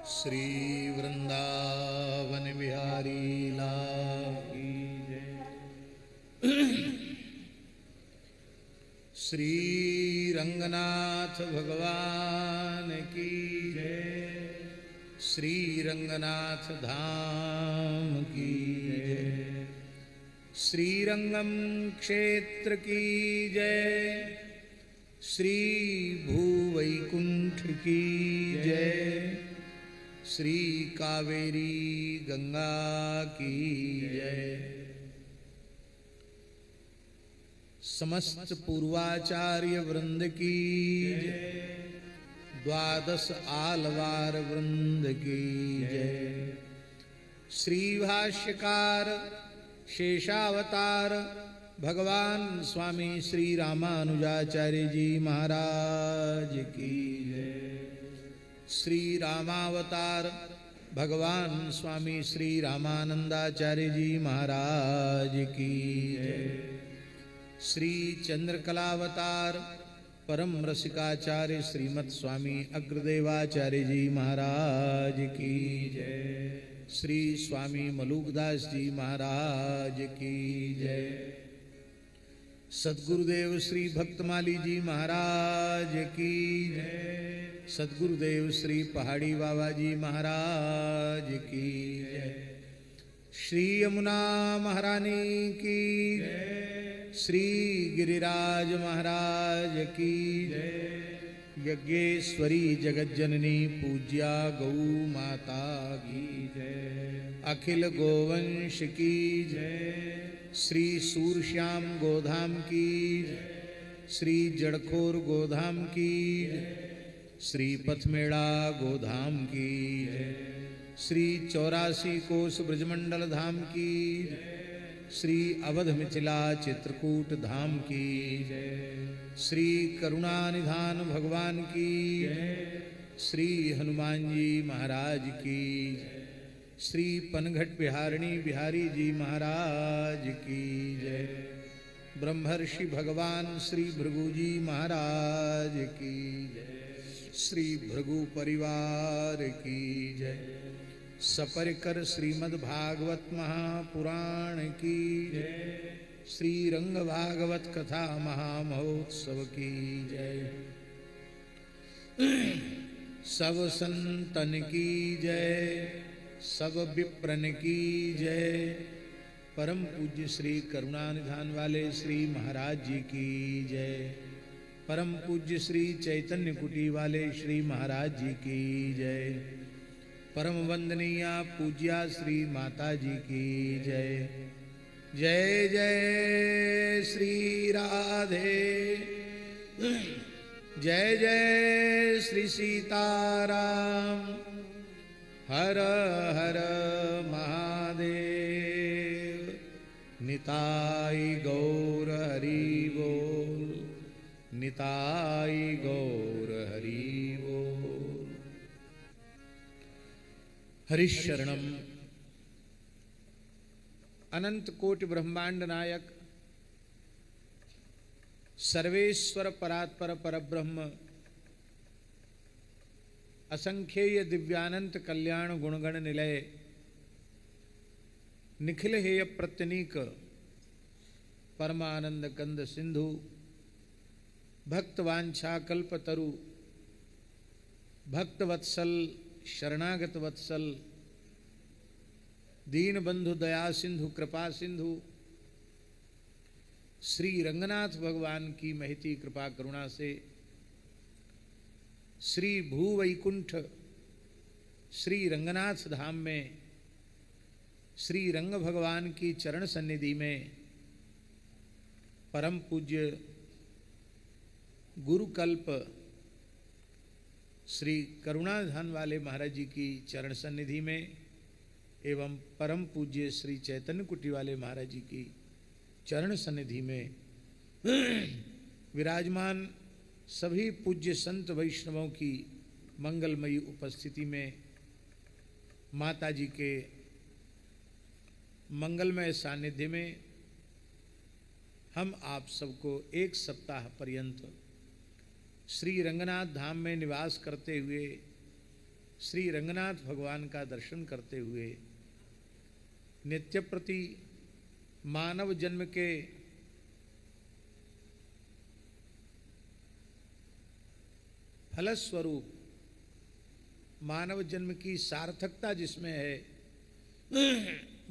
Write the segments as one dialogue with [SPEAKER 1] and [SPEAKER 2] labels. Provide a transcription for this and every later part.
[SPEAKER 1] श्री वृंदावन बिहारी लाल की जय। श्री रंगनाथ भगवान की जय। श्री रंगनाथ धाम की जय। श्रीरंगम क्षेत्र की जय। श्री भूवैकुंठ की जय। श्री कावेरी गंगा की जय। समस्त पूर्वाचार्य वृंद की जय। द्वादश आलवार वृंद की जय। श्री भाष्यकार शेषावतार भगवान स्वामी श्री रामानुजाचार्य जी महाराज की जय। श्री रामावतार भगवान स्वामी श्री रामानंदाचार्य जी महाराज की जय। श्री चंद्रकलावतार परम रसिकाचार्य श्रीमत् स्वामी अग्रदेवाचार्य जी महाराज की जय। श्री स्वामी मलुकदास जी महाराज की जय। सद्गुरुदेव श्री भक्तमाली जी महाराज की जय। सद्गुरुदेव श्री पहाड़ी बाबा जी महाराज की जय। श्री यमुना महारानी की जय। श्री गिरिराज महाराज की जय। यज्ञेश्वरी जगज्जननी पूज्या गौ माता की जय। अखिल गोवंश की जय। श्री सूरश्याम गोधाम की जय। श्री जड़खोर गोधाम की जय। श्री पथमेड़ा गोधाम की जय। श्री 84 कोस ब्रजमंडल धाम की जय। श्री अवध मिथिला चित्रकूट धाम की जय। श्री करुणानिधान भगवान की जय। श्री हनुमान जी महाराज की जय। श्री पनघट बिहारिणी बिहारी जी महाराज की जय। ब्रह्मर्षि भगवान श्री भृगु जी महाराज की जय। श्री भृगु परिवार की जय। सपरिकर श्रीमद् भागवत महापुराण की जय। श्री रंग भागवत कथा महामहोत्सव की जय। सब संतन की जय। सब विप्रन की जय। परम पूज्य श्री करुणानिधान वाले श्री महाराज जी की जय। परम पूज्य श्री चैतन्य कुटी वाले श्री महाराज जी की जय। परम वंदनीय पूज्या श्री माता जी की जय। जय जय श्री राधे। जय जय श्री सीताराम। हर हर महादेव। निताई गौर हरि बोल। निताई गौर हरि बोल। हरिशरणम। अनंत कोटि ब्रह्मांड नायक सर्वेश्वर परात्पर परब्रह्म असंख्येय दिव्यानंत कल्याण गुणगण निलय निखिल हेय प्रत्यनीक परमानंद कंद सिंधु भक्तवांछा कल्पतरु भक्तवत्सल शरणागत वत्सल दीन बंधु दया सिंधु कृपा सिंधु श्री रंगनाथ भगवान की महती कृपा करुणा से श्री भूवैकुंठ श्री रंगनाथ धाम में श्री रंग भगवान की चरण सन्निधि में परम पूज्य गुरुकल्प श्री करुणाधान वाले महाराज जी की चरण सन्निधि में एवं परम पूज्य श्री चैतन्य कुटी वाले महाराज जी की चरण सन्निधि में विराजमान सभी पूज्य संत वैष्णवों की मंगलमयी उपस्थिति में माता जी के मंगलमय सानिध्य में हम आप सबको एक सप्ताह पर्यंत श्री रंगनाथ धाम में निवास करते हुए श्री रंगनाथ भगवान का दर्शन करते हुए नित्य प्रति मानव जन्म के फलस्वरूप मानव जन्म की सार्थकता जिसमें है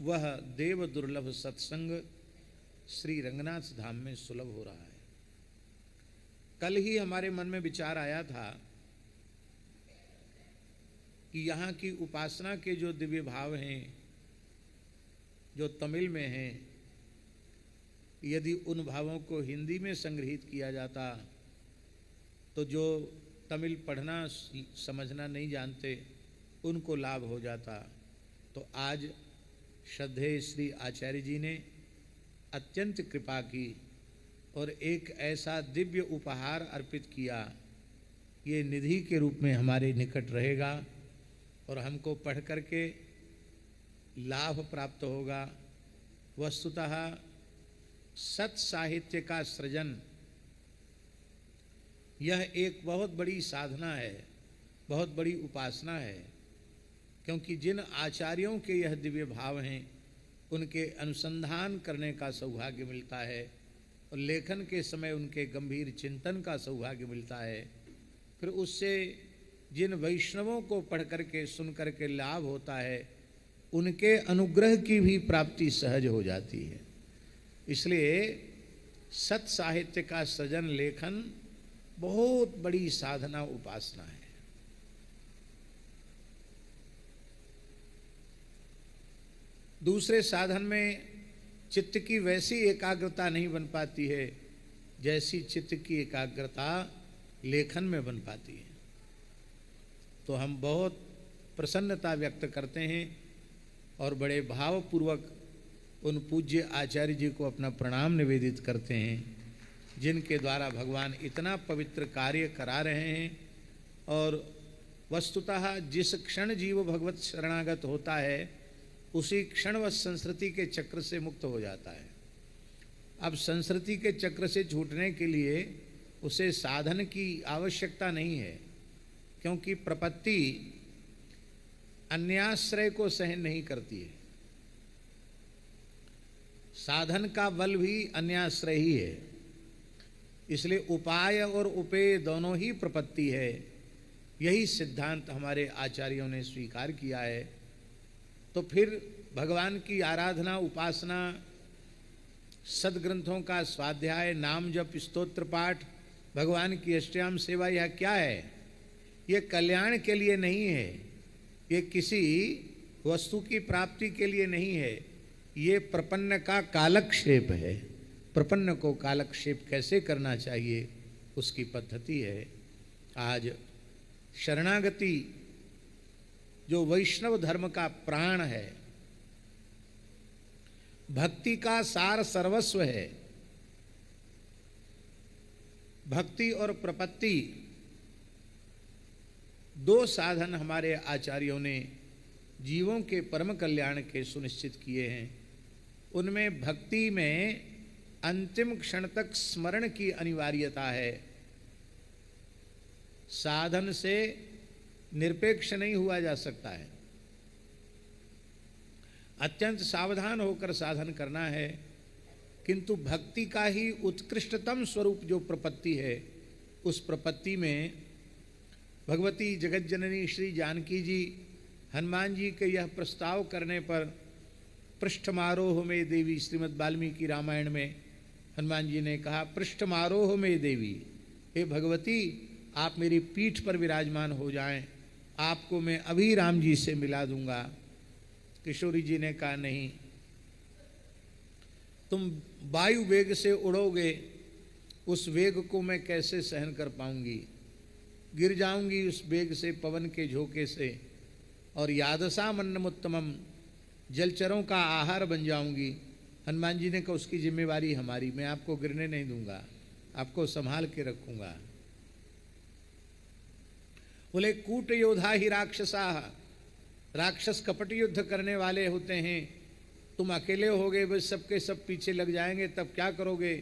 [SPEAKER 1] वह देव दुर्लभ सत्संग श्री रंगनाथ धाम में सुलभ हो रहा है। कल ही हमारे मन में विचार आया था कि यहाँ की उपासना के जो दिव्य भाव हैं जो तमिल में हैं, यदि उन भावों को हिंदी में संग्रहित किया जाता तो जो तमिल पढ़ना समझना नहीं जानते उनको लाभ हो जाता। तो आज श्रद्धेय श्री आचार्य जी ने अत्यंत कृपा की और एक ऐसा दिव्य उपहार अर्पित किया, ये निधि के रूप में हमारे निकट रहेगा और हमको पढ़ करके लाभ प्राप्त होगा। वस्तुतः सत साहित्य का सृजन यह एक बहुत बड़ी साधना है, बहुत बड़ी उपासना है, क्योंकि जिन आचार्यों के यह दिव्य भाव हैं उनके अनुसंधान करने का सौभाग्य मिलता है और लेखन के समय उनके गंभीर चिंतन का सौभाग्य मिलता है। फिर उससे जिन वैष्णवों को पढ़ करके सुन करके लाभ होता है उनके अनुग्रह की भी प्राप्ति सहज हो जाती है। इसलिए सत साहित्य का सृजन लेखन बहुत बड़ी साधना उपासना है। दूसरे साधन में चित्त की वैसी एकाग्रता नहीं बन पाती है जैसी चित्त की एकाग्रता लेखन में बन पाती है। तो हम बहुत प्रसन्नता व्यक्त करते हैं और बड़े भावपूर्वक उन पूज्य आचार्य जी को अपना प्रणाम निवेदित करते हैं जिनके द्वारा भगवान इतना पवित्र कार्य करा रहे हैं। और वस्तुतः जिस क्षण जीव भगवत शरणागत होता है उसी क्षण वह संस्कृति के चक्र से मुक्त हो जाता है। अब संस्कृति के चक्र से छूटने के लिए उसे साधन की आवश्यकता नहीं है, क्योंकि प्रपत्ति अन्याश्रय को सहन नहीं करती है। साधन का बल भी अन्याश्रय ही है, इसलिए उपाय और उपेय दोनों ही प्रपत्ति है। यही सिद्धांत हमारे आचार्यों ने स्वीकार किया है। तो फिर भगवान की आराधना उपासना, सदग्रंथों का स्वाध्याय, नाम जप, स्तोत्र पाठ, भगवान की अष्टयाम सेवा, यह क्या है? ये कल्याण के लिए नहीं है, ये किसी वस्तु की प्राप्ति के लिए नहीं है, ये प्रपन्न का कालक्षेप है। प्रपन्न को कालक्षेप कैसे करना चाहिए उसकी पद्धति है। आज शरणागति जो वैष्णव धर्म का प्राण है, भक्ति का सार सर्वस्व है। भक्ति और प्रपत्ति दो साधन हमारे आचार्यों ने जीवों के परम कल्याण के सुनिश्चित किए हैं। उनमें भक्ति में अंतिम क्षण तक स्मरण की अनिवार्यता है। साधन से निरपेक्ष नहीं हुआ जा सकता है, अत्यंत सावधान होकर साधन करना है। किंतु भक्ति का ही उत्कृष्टतम स्वरूप जो प्रपत्ति है, उस प्रपत्ति में भगवती जगज्जननी श्री जानकी जी हनुमान जी के यह प्रस्ताव करने पर पृष्ठमारोह में देवी, श्रीमद् वाल्मीकि रामायण में हनुमान जी ने कहा पृष्ठमारोह में देवी, हे भगवती आप मेरी पीठ पर विराजमान हो जाएं, आपको मैं अभी राम जी से मिला दूंगा। किशोरी जी ने कहा नहीं, तुम वायु वेग से उड़ोगे, उस वेग को मैं कैसे सहन कर पाऊंगी, गिर जाऊंगी उस वेग से, पवन के झोंके से, और यादसा मन्नमुत्तमम, जलचरों का आहार बन जाऊंगी। हनुमान जी ने कहा उसकी जिम्मेवारी हमारी, मैं आपको गिरने नहीं दूंगा, आपको संभाल के रखूंगा। बोले कूट योद्धा ही राक्षसा, राक्षस कपट युद्ध करने वाले होते हैं, तुम अकेले होगे, बस सबके सब पीछे लग जाएंगे, तब क्या करोगे?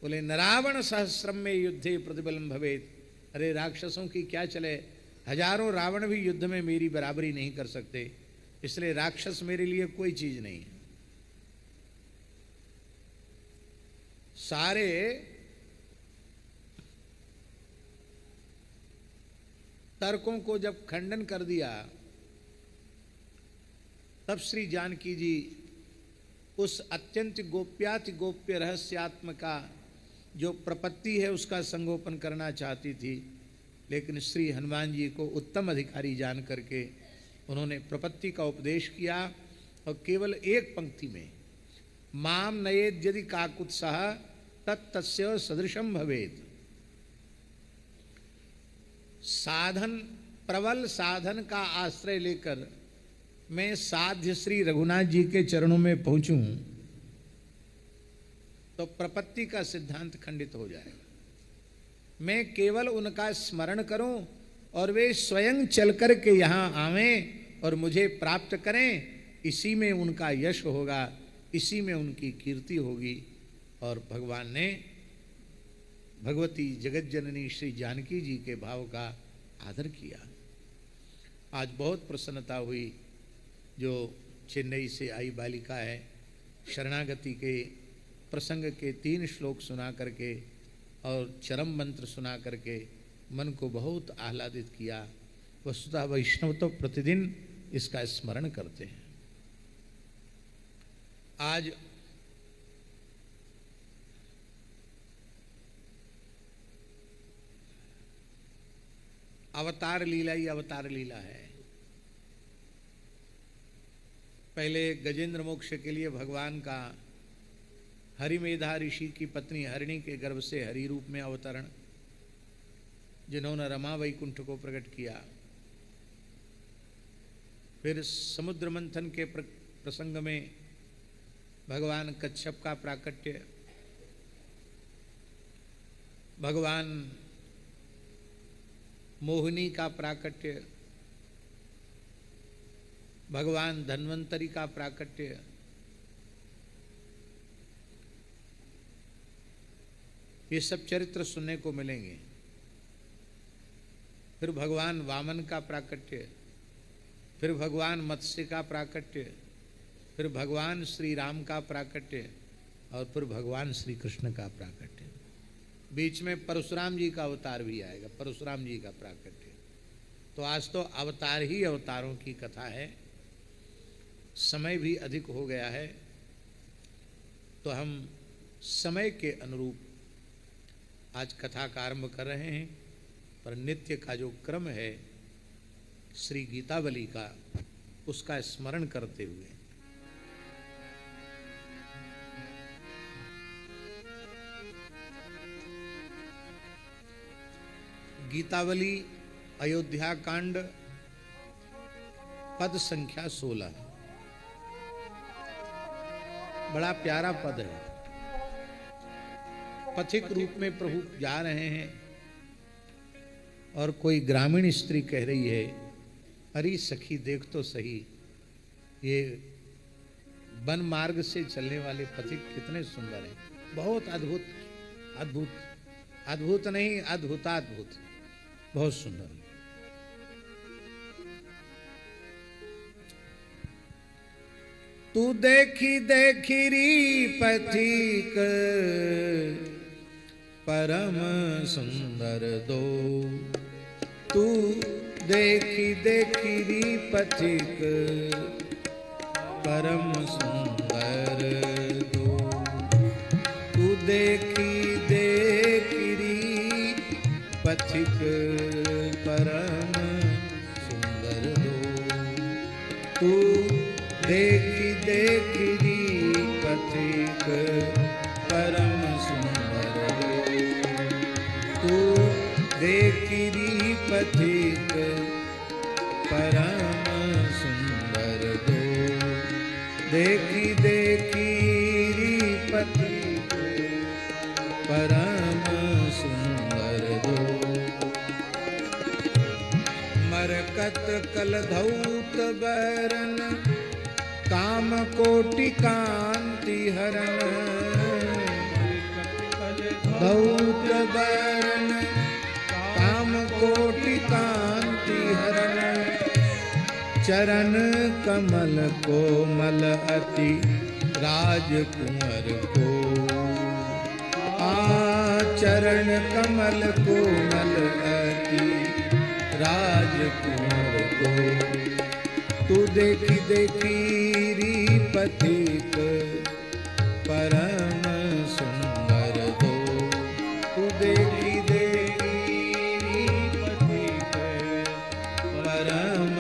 [SPEAKER 1] बोले नरावण सहस्रम में युद्धे प्रतिबलम भवेत। अरे राक्षसों की क्या चले, हजारों रावण भी युद्ध में मेरी बराबरी नहीं कर सकते, इसलिए राक्षस मेरे लिए कोई चीज नहीं है। सारे तर्कों को जब खंडन कर दिया, तब श्री जानकी जी उस अत्यंत गोप्याति गोप्य रहस्यात्म का जो प्रपत्ति है उसका संगोपन करना चाहती थी, लेकिन श्री हनुमान जी को उत्तम अधिकारी जान करके उन्होंने प्रपत्ति का उपदेश किया और केवल एक पंक्ति में, माम नयेद यदि काकुत्साह तत्तस्य सदृशम भवेत्। साधन, प्रबल साधन का आश्रय लेकर मैं साध्य श्री रघुनाथ जी के चरणों में पहुंचूं तो प्रपत्ति का सिद्धांत खंडित हो जाएगा। मैं केवल उनका स्मरण करूं और वे स्वयं चलकर के यहां आवें और मुझे प्राप्त करें, इसी में उनका यश होगा, इसी में उनकी कीर्ति होगी। और भगवान ने भगवती जगत जननी श्री जानकी जी के भाव का आदर किया। आज बहुत प्रसन्नता हुई। जो चेन्नई से आई बालिका है, शरणागति के प्रसंग के 3 श्लोक सुना करके और चरम मंत्र सुना करके मन को बहुत आह्लादित किया। वस्तुतः वैष्णव तो प्रतिदिन इसका स्मरण करते हैं। आज अवतार लीला ही अवतार लीला है। पहले गजेंद्र मोक्ष के लिए भगवान का हरिमेधा ऋषि की पत्नी हरिणी के गर्भ से हरि रूप में अवतरण, जिन्होंने रमा वैकुंठ को प्रकट किया। फिर समुद्र मंथन के प्रसंग में भगवान कच्छप का प्राकट्य, भगवान मोहिनी का प्राकट्य, भगवान धन्वंतरी का प्राकट्य, ये सब चरित्र सुनने को मिलेंगे। फिर भगवान वामन का प्राकट्य, फिर भगवान मत्स्य का प्राकट्य, फिर भगवान श्री राम का प्राकट्य और फिर भगवान श्री कृष्ण का प्राकट्य। बीच में परशुराम जी का अवतार भी आएगा, परशुराम जी का प्राकट्य। तो आज तो अवतार ही अवतारों की कथा है। समय भी अधिक हो गया है, तो हम समय के अनुरूप आज कथा का आरंभ कर रहे हैं। पर नित्य का जो क्रम है श्री गीतावली का, उसका स्मरण करते हुए गीतावली अयोध्या कांड पद संख्या 16। बड़ा प्यारा पद है। पथिक रूप में प्रभु जा रहे हैं और कोई ग्रामीण स्त्री कह रही है, अरे सखी देख तो सही, ये वन मार्ग से चलने वाले पथिक कितने सुंदर हैं। बहुत अद्भुत, अद्भुत, अद्भुत नहीं अद्भुताद्भुत, बहुत सुंदर। तू देखी देखी री पथिक परम सुंदर दो, तू देखी देखी री पथिक परम सुंदर दो, तू देखी देखी री पथिक परम सुंदर दो, तू देखी देखी री पथिक परम सुंदर दो, तू देखी री पथिक परम सुंदर दो, देखी देखी री पथिक परम सुंदर दो। मरकत कल धौत बरन काम कोटि कांति हरण, धौत बरन काम कोटि कांति चरण कमल कोमल अति राजकुंवर को। चरण कमल कोमल अति राजकुंवर को। तू देखी देखी पथिक परम सुंदर दो। तू देखी देखी पथिक परम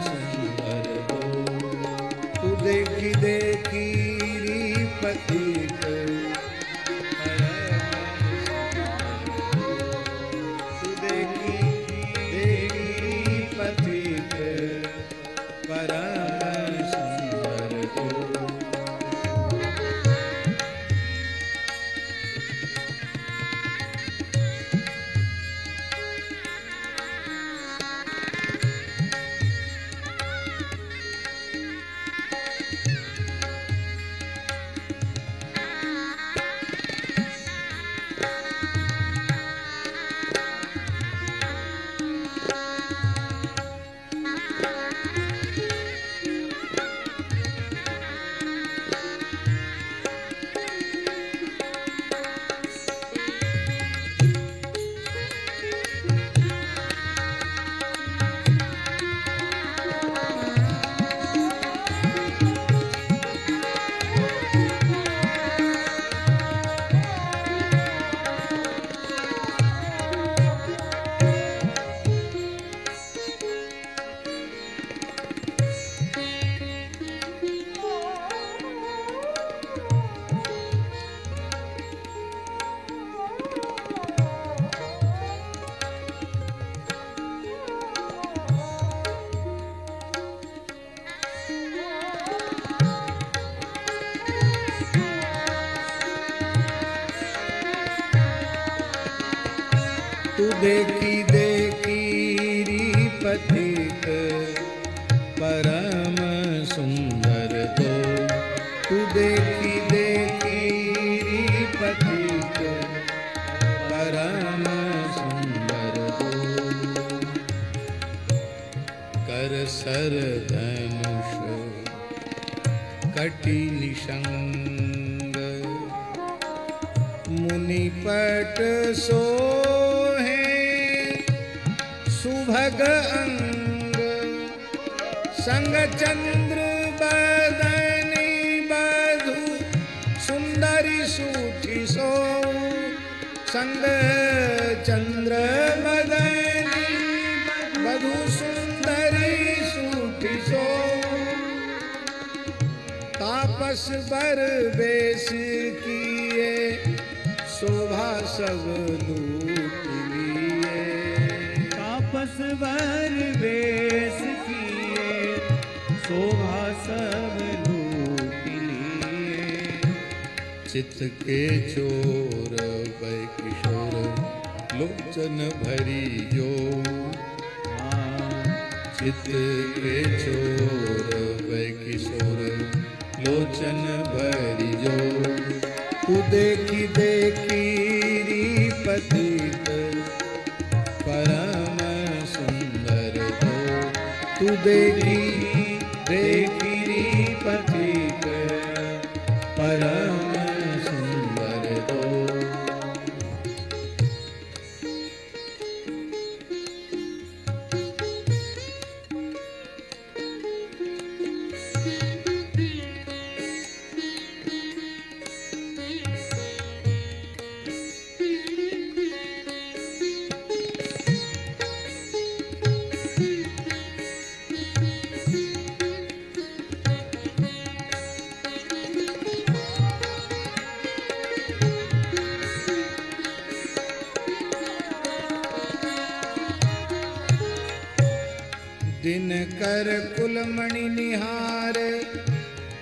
[SPEAKER 1] सुंदर दो। तू देखी देखी पथिक तू देखी देखी पथिक परम सुंदर दो। तू देखी देखी पथिक परम सुंदर दो। कर सर धनुष कटि निषंग मुनिपट सोहे सुभग अंग। संग चंद्र बदनी बधु सुंदरी सूठी सो। संग चंद्र बदनी बधु सुंदरी सूठी सो। तापस बर बेस किए शोभा सब लूट लिए।
[SPEAKER 2] तापस बर बेस किए शोभा सब लूट लिए।
[SPEAKER 1] चित्त के चोर वै किशोर लोचन भरी जो। चित्त के चोर वै किशोर लोचन भरी जो। तू देखी देखी पथिक परम सुंदर दो। तू देखी देखी पथिक परम सुंदर दो। दिन कर कुलमणि निहार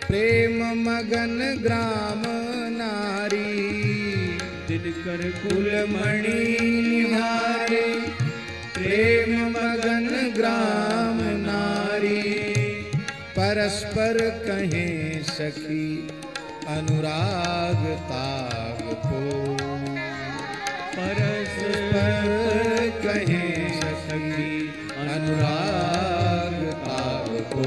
[SPEAKER 1] प्रेम मगन ग्राम नारी।
[SPEAKER 2] दिन कर कुलमणि
[SPEAKER 1] निहार प्रेम मगन ग्राम नारी। परस्पर कहें सखी अनुराग ताग को। परस्पर कहें सखी अनुराग ताग को।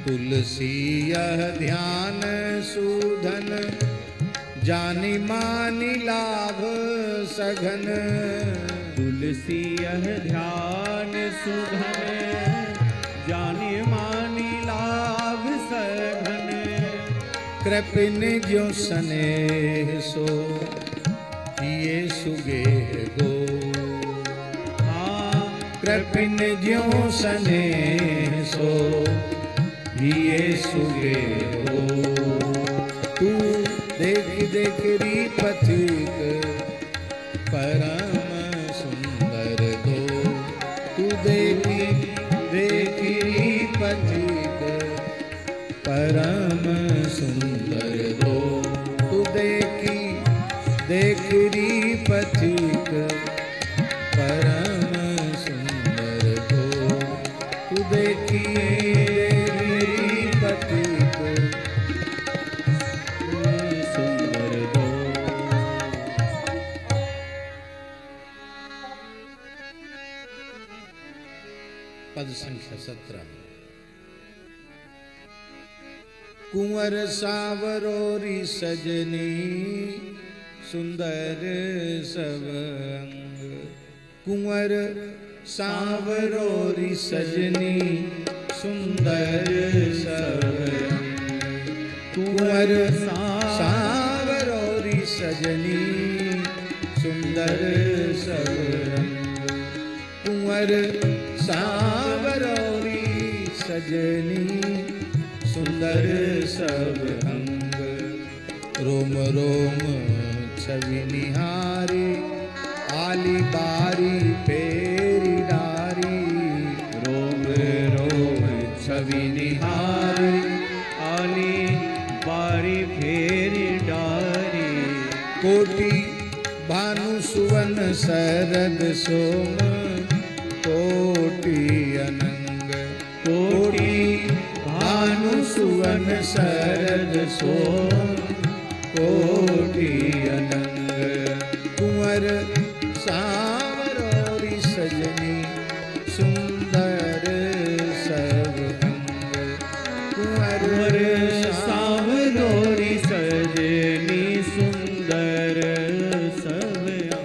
[SPEAKER 1] तुलसी यह ध्यान सूधन, जानी मानी लाभ सघन।
[SPEAKER 2] तुलसी यह ध्यान सुधन, जानी मानी लाभ सघन।
[SPEAKER 1] कृपिन ज्यो स्नेह सो, किए सुगेह गो। कृपिन ज्यो स्नेह सो, किए सुगेह गो। तू देख देख री पथिक, परम सुंदर दो। तू देखी देखी री पथिक, परम सुंदर दो। तू देखी देखी री पथिक, परम सुंदर दो। तू देखी री पथिक,
[SPEAKER 2] सुंदर दो।
[SPEAKER 1] पद संख्या 17। कुंवर सावरोरी सजनी, सुंदर सब अंग। कुंवर सावरोरी सजनी, सुंदर सब अंग। कुंवर सावरोरी सजनी, सुंदर सब अंग। कुंवर सावरोरी सजनी, सुंदर सब अंग। रोम रोम छवि निहारी, आली बारी फेरी डारी।
[SPEAKER 2] रोम रोम छवि निहारी, आली बारी फेरी डारी।
[SPEAKER 1] कोटि भानु सुवन शरद सोम, कोटि अनंग। कोटि भानु सुवन शरद सोम, कोटि अनंग। कुंवर सावरोरी सजनी, सुंदर सब अंग। कुंवर
[SPEAKER 2] सावरोरी सजनी, सुंदर सब अंग।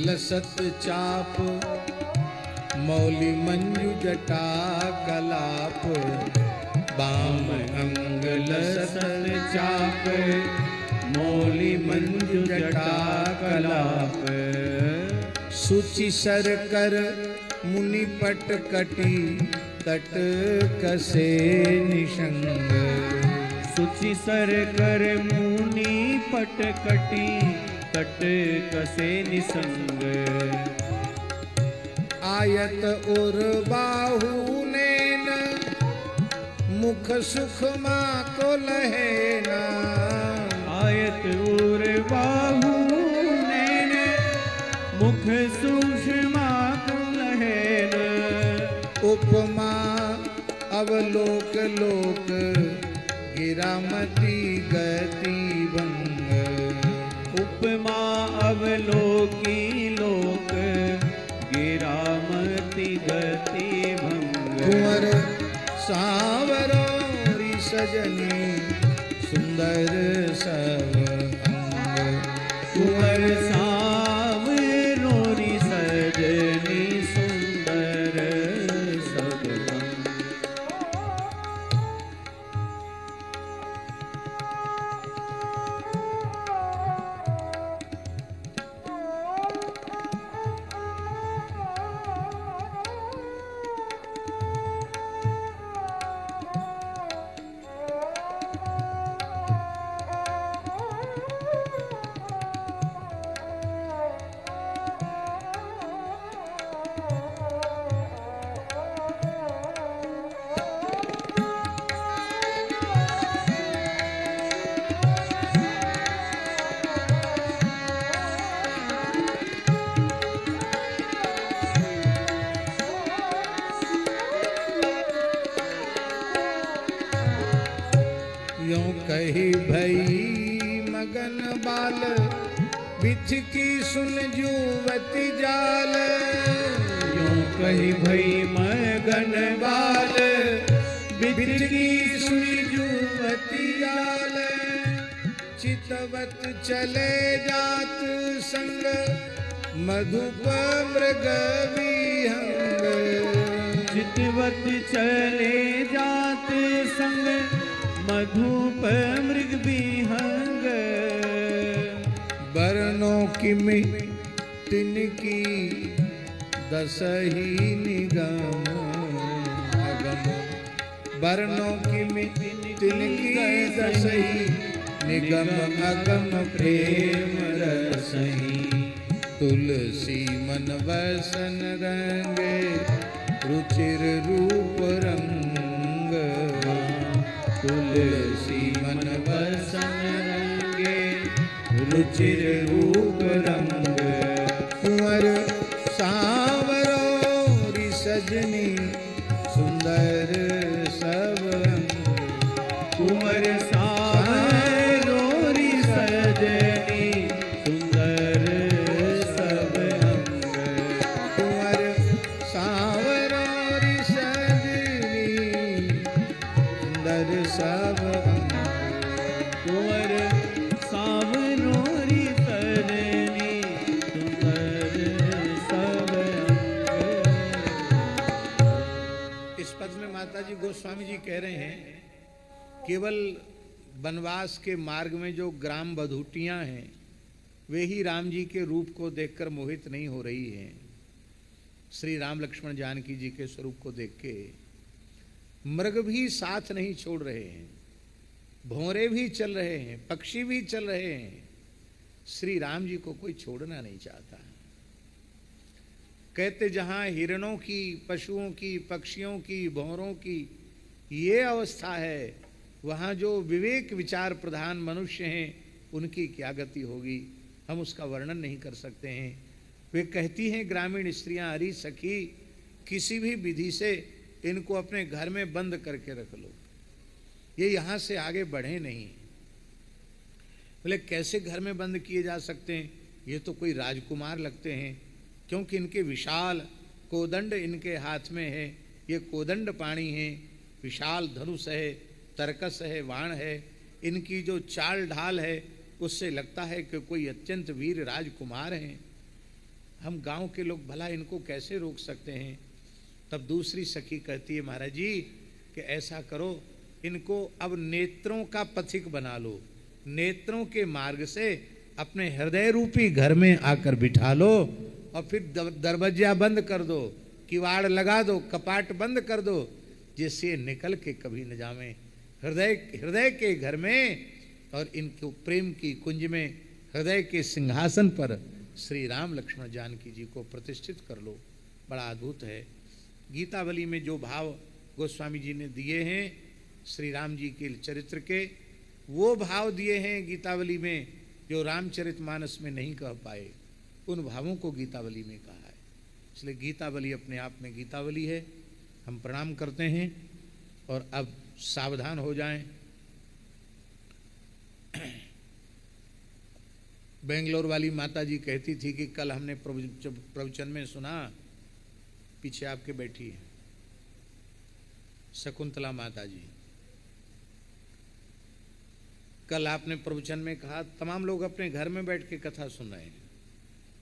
[SPEAKER 1] लसत चाप, मौली मंजू जटा कलाप। बाम अंग लसत चाप, मौली मंजू जटा कलाप। सुचि सर कर मुनि पट कटी, तट कसे निशंग।
[SPEAKER 2] सुचि सर कर मुनि पट कटी, तट कसे निसंग।
[SPEAKER 1] आयत उर बाहु नैन, मुख सुख मा को लहेना।
[SPEAKER 2] आयत उर बाहु नैन, मुख सुषमा को लहेना।
[SPEAKER 1] उपमा अवलोक लोक, गिरामती गति भंग।
[SPEAKER 2] उपमा अवलोकी लोक, गिरामती गति भंग।
[SPEAKER 1] कुंवर सावरोरी सजनी, सुंदर सब अंग।
[SPEAKER 2] कुंवर सावरोरी सजनी, सुंदर सब अंग।
[SPEAKER 1] कही भई मगन बाल, बिछ की सुन जुवती जाल।
[SPEAKER 2] यूं कही भई मगन बाल, बिछ की सुन जुवती जाल।
[SPEAKER 1] चितवत चले जात संग, मधुप मृग विहंग।
[SPEAKER 2] चितवत चले जात संग, मधुप मृग विहंग।
[SPEAKER 1] बरनों की तिनकी दसही निगम अगम। बरनों की तिनकी दसही निगम अगम प्रेम रसही। तुलसी मन वसन रंगे, रुचिर रूप रंग। तुलसी मन वसन रंगे, रुचिर रूप रंग। कुंवर सांवरो री सजनी, सुंदर सब अंग।
[SPEAKER 2] कुंवर सांवरो री सजनी, सुंदर सब अंग।
[SPEAKER 1] कुंवर सांवरो री सजनी, सुंदर सब अंग।
[SPEAKER 2] कुंवर सांवरो री सजनी, सुंदर सब अंग।
[SPEAKER 1] इस पद में माता जी गोस्वामी जी कह रहे हैं, केवल वनवास के मार्ग में जो ग्राम बधूटियां हैं, वे ही राम जी के रूप को देखकर मोहित नहीं हो रही हैं। श्री राम लक्ष्मण जानकी जी के स्वरूप को देख के मृग भी साथ नहीं छोड़ रहे हैं, भौरे भी चल रहे हैं, पक्षी भी चल रहे हैं। श्री राम जी को कोई छोड़ना नहीं चाहता। कहते जहां हिरणों की, पशुओं की, पक्षियों की, भौरों की ये अवस्था है, वहाँ जो विवेक विचार प्रधान मनुष्य हैं, उनकी क्या गति होगी, हम उसका वर्णन नहीं कर सकते हैं। वे कहती हैं ग्रामीण स्त्रियां, अरे सखी, किसी भी विधि से इनको अपने घर में बंद करके रख लो, ये यहाँ से आगे बढ़े नहीं। बोले कैसे घर में बंद किए जा सकते हैं, ये तो कोई राजकुमार लगते हैं, क्योंकि इनके विशाल कोदंड इनके हाथ में है, ये कोदंड पाणी है, विशाल धनुष है, तरकस है, बाण है, इनकी जो चाल ढाल है उससे लगता है कि कोई अत्यंत वीर राजकुमार हैं। हम गांव के लोग भला इनको कैसे रोक सकते हैं। तब दूसरी सखी कहती है, महाराज जी कि ऐसा करो, इनको अब नेत्रों का पथिक बना लो, नेत्रों के मार्ग से अपने हृदय रूपी घर में आकर बिठा लो, और फिर दरवाजा बंद कर दो, किवाड़ लगा दो, कपाट बंद कर दो, जिससे निकल के कभी न जावे हृदय के घर में, और इनको प्रेम की कुंज में, हृदय के सिंहासन पर श्री राम लक्ष्मण जानकी जी को प्रतिष्ठित कर लो। बड़ा अद्भुत है। गीतावली में जो भाव गोस्वामी जी ने दिए हैं श्री राम जी के चरित्र के, वो भाव दिए हैं गीतावली में जो रामचरितमानस में नहीं कह पाए, उन भावों को गीतावली में कहा है। इसलिए गीतावली अपने आप में गीतावली है। हम प्रणाम करते हैं और अब सावधान हो जाएं। बेंगलोर वाली माता जी कहती थी कि कल हमने प्रवचन में सुना, पीछे आपके बैठी है शकुंतला माता जी, कल आपने प्रवचन में कहा, तमाम लोग अपने घर में बैठ के कथा सुन रहे हैं,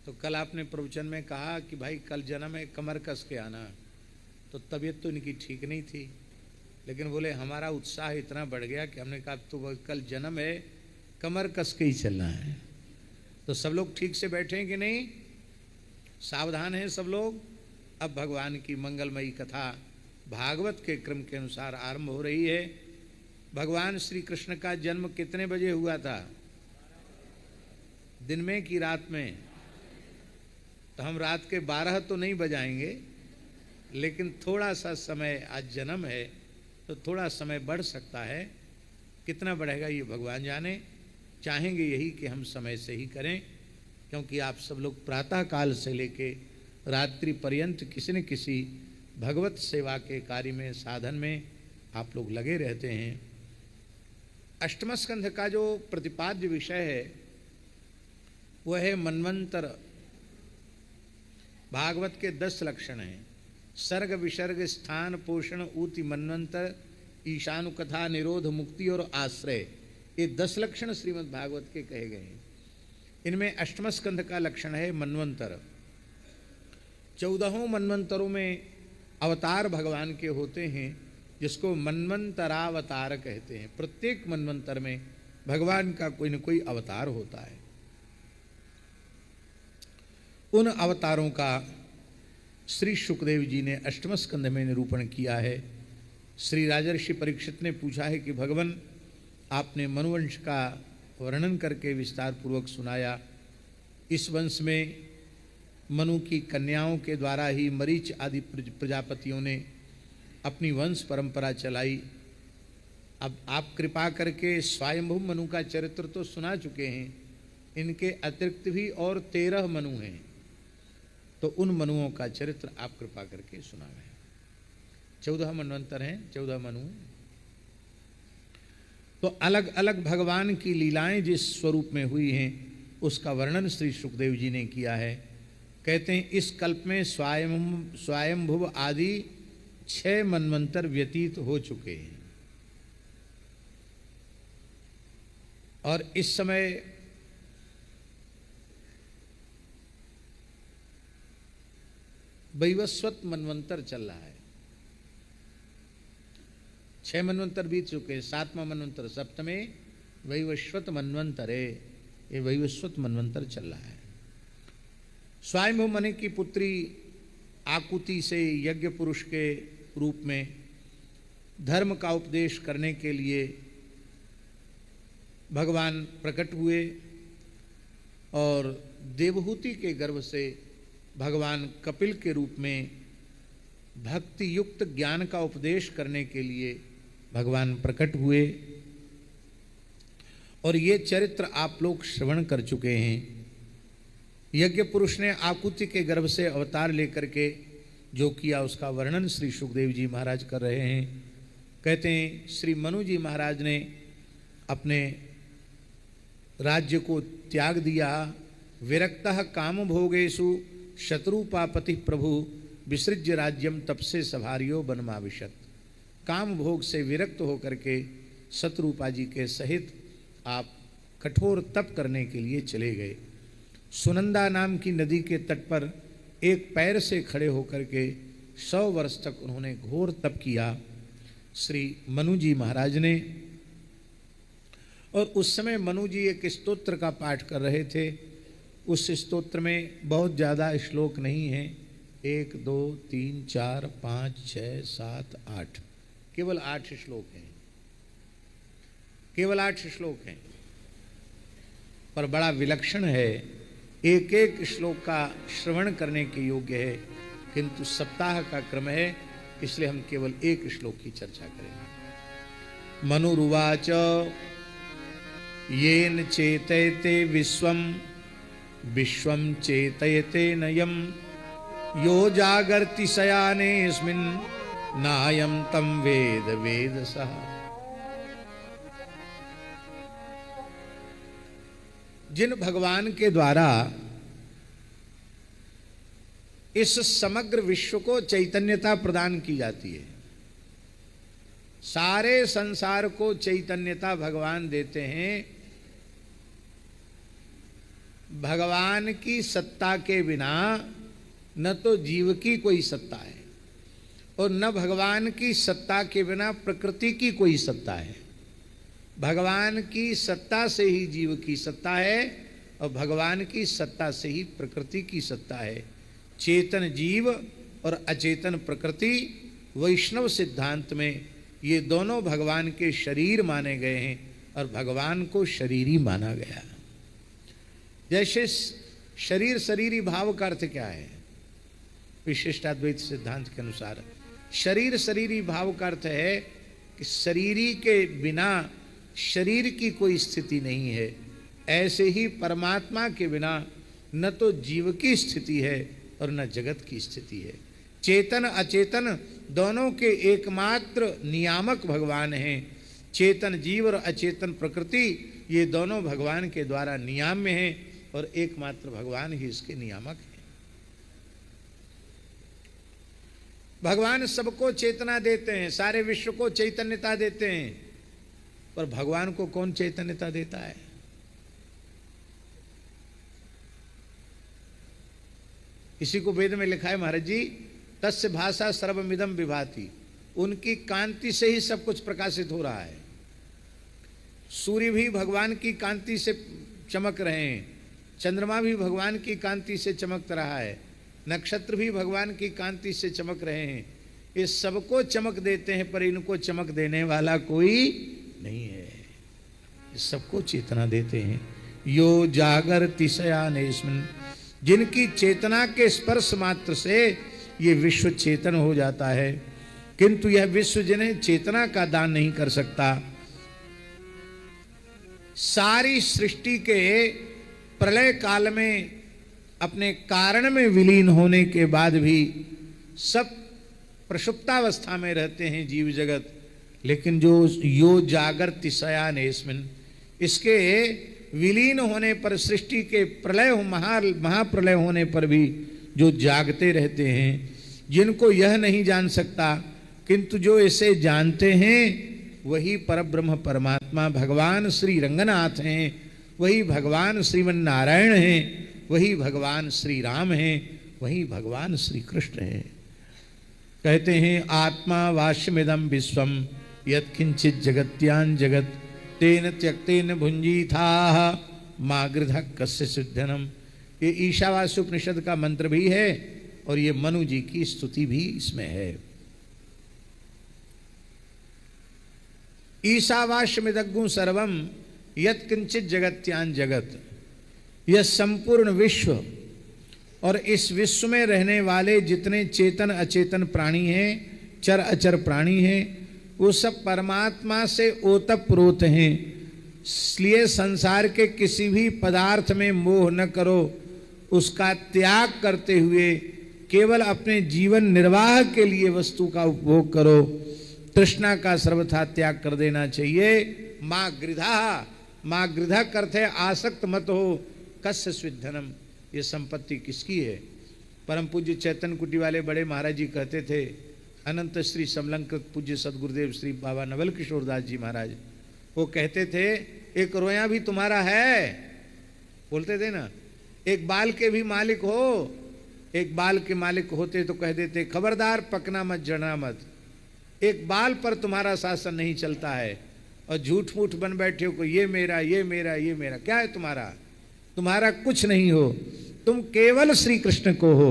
[SPEAKER 1] तो कल आपने प्रवचन में कहा कि भाई कल जन्म है, कमर कस के आना। तो तबीयत तो इनकी ठीक नहीं थी, लेकिन बोले हमारा उत्साह इतना बढ़ गया कि हमने कहा तो कल जन्म है, कमर कस के ही चलना है। तो सब लोग ठीक से बैठे हैं कि नहीं, सावधान हैं सब लोग। अब भगवान की मंगलमयी कथा भागवत के क्रम के अनुसार आरंभ हो रही है। भगवान श्री कृष्ण का जन्म कितने बजे हुआ था, दिन में कि रात में? तो हम रात के 12 तो नहीं बजाएंगे, लेकिन थोड़ा सा समय, आज जन्म है तो थोड़ा समय बढ़ सकता है। कितना बढ़ेगा ये भगवान जाने। चाहेंगे यही कि हम समय से ही करें, क्योंकि आप सब लोग प्रातः काल से लेके रात्रि पर्यंत किसी न किसी भगवत सेवा के कार्य में, साधन में आप लोग लगे रहते हैं। अष्टम स्कंध का जो प्रतिपाद्य विषय है वह है मन्वंतर। भागवत के 10 लक्षण हैं। सर्ग विसर्ग स्थान पोषण ऊति मन्वंतर ईशानुकथा निरोध मुक्ति और आश्रय, ये 10 लक्षण श्रीमद् भागवत के कहे गए हैं। इनमें अष्टम स्कंध का लक्षण है मन्वंतर। 14 मन्वंतरों में अवतार भगवान के होते हैं, जिसको मन्वंतरावतार कहते हैं। प्रत्येक मन्वंतर में भगवान का कोई न कोई अवतार होता है। उन अवतारों का श्री शुकदेव जी ने अष्टम स्कंध में निरूपण किया है। श्री राजर्षि परीक्षित ने पूछा है कि भगवान, आपने मनुवंश का वर्णन करके विस्तार पूर्वक सुनाया। इस वंश में मनु की कन्याओं के द्वारा ही मरीच आदि प्रजापतियों ने अपनी वंश परंपरा चलाई। अब आप कृपा करके स्वयंभू मनु का चरित्र तो सुना चुके हैं, इनके अतिरिक्त भी और 13 मनु हैं, तो उन मनुओं का चरित्र आप कृपा करके सुनावें। 14 मनवंतर हैं, 14 मनु। तो अलग अलग भगवान की लीलाएं जिस स्वरूप में हुई हैं उसका वर्णन श्री सुखदेव जी ने किया है। कहते हैं इस कल्प में स्वयंभुव आदि 6 मनवंतर व्यतीत हो चुके हैं और इस समय वैवस्वत मनवंतर चल रहा है। 6 मनवंतर बीत चुके हैं, 7वां मनवंतर सप्तमे वैवस्वत मनवंतर है। ये वैवस्वत मनवंतर चल रहा है। स्वयंभू मनु की पुत्री आकुति से यज्ञ पुरुष के रूप में धर्म का उपदेश करने के लिए भगवान प्रकट हुए और देवहूति के गर्भ से भगवान कपिल के रूप में भक्ति युक्त ज्ञान का उपदेश करने के लिए भगवान प्रकट हुए। और ये चरित्र आप लोग श्रवण कर चुके हैं। यज्ञ पुरुष ने आकुति के गर्भ से अवतार लेकर के जो किया उसका वर्णन श्री सुखदेव जी महाराज कर रहे हैं। कहते हैं श्री मनु जी महाराज ने अपने राज्य को त्याग दिया। विरक्तः काम भोगेषु शत्रुपापति प्रभु विसृज्य राज्यम तपसे सभारियो बनमाविशत। काम भोग से विरक्त होकर के शत्रुपा जी के सहित आप कठोर तप करने के लिए चले गए। सुनंदा नाम की नदी के तट पर एक पैर से खड़े होकर के 100 वर्ष तक उन्होंने घोर तप किया श्री मनु जी महाराज ने। और उस समय मनु जी एक स्तोत्र का पाठ कर रहे थे। उस स्तोत्र में बहुत ज़्यादा श्लोक नहीं है, 1 2 3 4 5 6 7 8, केवल 8 श्लोक हैं, केवल 8 श्लोक हैं, पर बड़ा विलक्षण है। एक एक श्लोक का श्रवण करने के योग्य है, किंतु सप्ताह का क्रम है, इसलिए हम केवल एक श्लोक की चर्चा करेंगे। मनुरुवाच येन चेतयते विश्वम विश्वम चेतयते नयम यो जागर्ति शयानेस्मिन् नायम तम वेद वेदसः। जिन भगवान के द्वारा इस समग्र विश्व को चैतन्यता प्रदान की जाती है, सारे संसार को चैतन्यता भगवान देते हैं। भगवान की सत्ता के बिना न तो जीव की कोई सत्ता है और न भगवान की सत्ता के बिना प्रकृति की कोई सत्ता है। भगवान की सत्ता से ही जीव की सत्ता है और भगवान की सत्ता से ही प्रकृति की सत्ता है। चेतन जीव और अचेतन प्रकृति वैष्णव सिद्धांत में ये दोनों भगवान के शरीर माने गए हैं और भगवान को शरीरी माना गया। जैसे शरीर शरीरी भाव का अर्थ क्या है? विशिष्टाद्वैत सिद्धांत के अनुसार शरीर शरीरी भाव का अर्थ है कि शरीरी के बिना शरीर की कोई स्थिति नहीं है। ऐसे ही परमात्मा के बिना न तो जीव की स्थिति है और न जगत की स्थिति है। चेतन अचेतन दोनों के एकमात्र नियामक भगवान हैं। चेतन जीव और अचेतन प्रकृति ये दोनों भगवान के द्वारा नियाम्य हैं और एकमात्र भगवान ही इसके नियामक हैं। भगवान सबको चेतना देते हैं, सारे विश्व को चैतन्यता देते हैं, पर भगवान को कौन चैतन्यता देता है? इसी को वेद में लिखा है महाराज जी, तस्य भाषा सर्वमिदं विभाति। उनकी कांति से ही सब कुछ प्रकाशित हो रहा है। सूर्य भी भगवान की कांति से चमक रहे हैं, चंद्रमा भी भगवान की कांति से चमक रहा है, नक्षत्र भी भगवान की कांति से चमक रहे हैं। ये सबको चमक देते हैं, पर इनको चमक देने वाला कोई नहीं है। ये सबको चेतना देते हैं। यो जागर्ति शयानेस्मिन्, जिनकी चेतना के स्पर्श मात्र से ये विश्व चेतन हो जाता है, किंतु यह विश्व जिन्हें चेतना का दान नहीं कर सकता। सारी सृष्टि के प्रलय काल में अपने कारण में विलीन होने के बाद भी सब प्रसुप्तावस्था में रहते हैं जीव जगत, लेकिन जो यो जागर्ति शयानेस्मिन्, इसके विलीन होने पर, सृष्टि के प्रलय महाप्रलय होने पर भी जो जागते रहते हैं, जिनको यह नहीं जान सकता, किंतु जो इसे जानते हैं वही परब्रह्म परमात्मा भगवान श्री रंगनाथ हैं, वही भगवान श्रीमन नारायण हैं, वही भगवान श्री राम हैं, वही भगवान श्री कृष्ण हैं। कहते हैं आत्मा वाष्यमिदं विश्वम यत्किंचित जगत्यान जगत तेन त्यक्तेन भुंजीथाः मा गृधः कस्य सिद्धनम। ये ईशावास्य उपनिषद का मंत्र भी है और ये मनु जी की स्तुति भी इसमें है। ईशावास्यमिदग्गु सर्वम यत्किंचित जगत्यान जगत। यह संपूर्ण विश्व और इस विश्व में रहने वाले जितने चेतन अचेतन प्राणी हैं, चर अचर प्राणी हैं, वो सब परमात्मा से ओतप्रोत हैं। इसलिए संसार के किसी भी पदार्थ में मोह न करो, उसका त्याग करते हुए केवल अपने जीवन निर्वाह के लिए वस्तु का उपभोग करो। तृष्णा का सर्वथा त्याग कर देना चाहिए। माँ गृधा, माँ गृधा करते आसक्त मत हो। कस्य स्विद्धनम, ये संपत्ति किसकी है? परम पूज्य चैतन्य कुटी वाले बड़े महाराज जी कहते थे, अनंत श्री समलंकृत पूज्य सदगुरुदेव श्री बाबा नवल किशोर दास जी महाराज, वो कहते थे एक रोया भी तुम्हारा है, बोलते थे ना, एक बाल के भी मालिक हो। एक बाल के मालिक होते तो कह देते खबरदार पकना मत, जड़ना मत। एक बाल पर तुम्हारा शासन नहीं चलता है और झूठ मूठ बन बैठे हो को ये मेरा ये मेरा ये मेरा। क्या है तुम्हारा? तुम्हारा कुछ नहीं हो, तुम केवल श्री कृष्ण को हो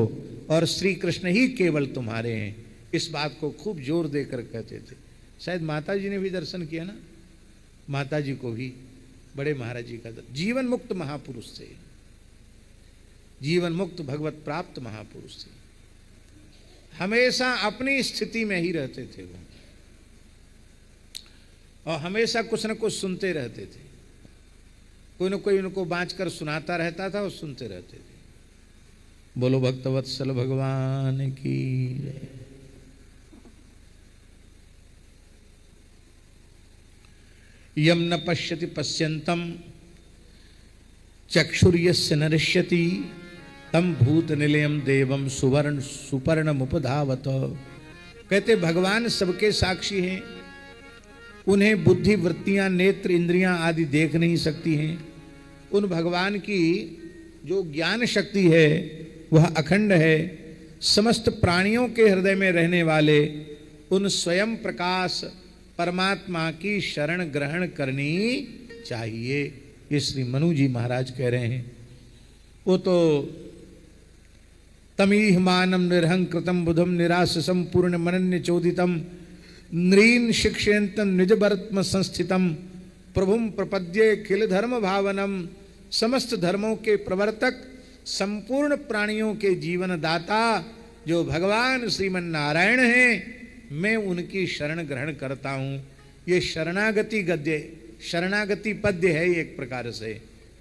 [SPEAKER 1] और श्री कृष्ण ही केवल तुम्हारे हैं। इस बात को खूब जोर देकर कहते थे। शायद माता जी ने भी दर्शन किया ना, माता जी को भी बड़े महाराज जी का जीवन मुक्त महापुरुष थे, जीवन मुक्त भगवत प्राप्त महापुरुष थे। हमेशा अपनी स्थिति में ही रहते थे वो, और हमेशा कुछ न कुछ सुनते रहते थे। कोई न कोई उनको बाँच कर सुनाता रहता था और सुनते रहते थे। बोलो भक्तवत्सल भगवान की जय। यम न पश्यति पश्यन्तम चक्षुर्यस्य न दृश्यति तम भूत निलयम देवम सुवर्ण सुपर्ण मुपधावत। कहते भगवान सबके साक्षी हैं, उन्हें बुद्धि वृत्तियां नेत्र इंद्रियां आदि देख नहीं सकती हैं। उन भगवान की जो ज्ञान शक्ति है वह अखंड है। समस्त प्राणियों के हृदय में रहने वाले उन स्वयं प्रकाश परमात्मा की शरण ग्रहण करनी चाहिए। ये श्री मनु जी महाराज कह रहे हैं। वो तो तमीह मानम निर्हं कृतम बुधम निराशसम पूर्ण मनन्य चोदितम नृन शिक्षयंतम निजबर्त्म संस्थितम प्रभुम प्रपद्ये खिल धर्म भावनम। समस्त धर्मों के प्रवर्तक, संपूर्ण प्राणियों के जीवन दाता जो भगवान श्रीमन नारायण हैं, मैं उनकी शरण ग्रहण करता हूँ। ये शरणागति गद्य, शरणागति पद्य है एक प्रकार से।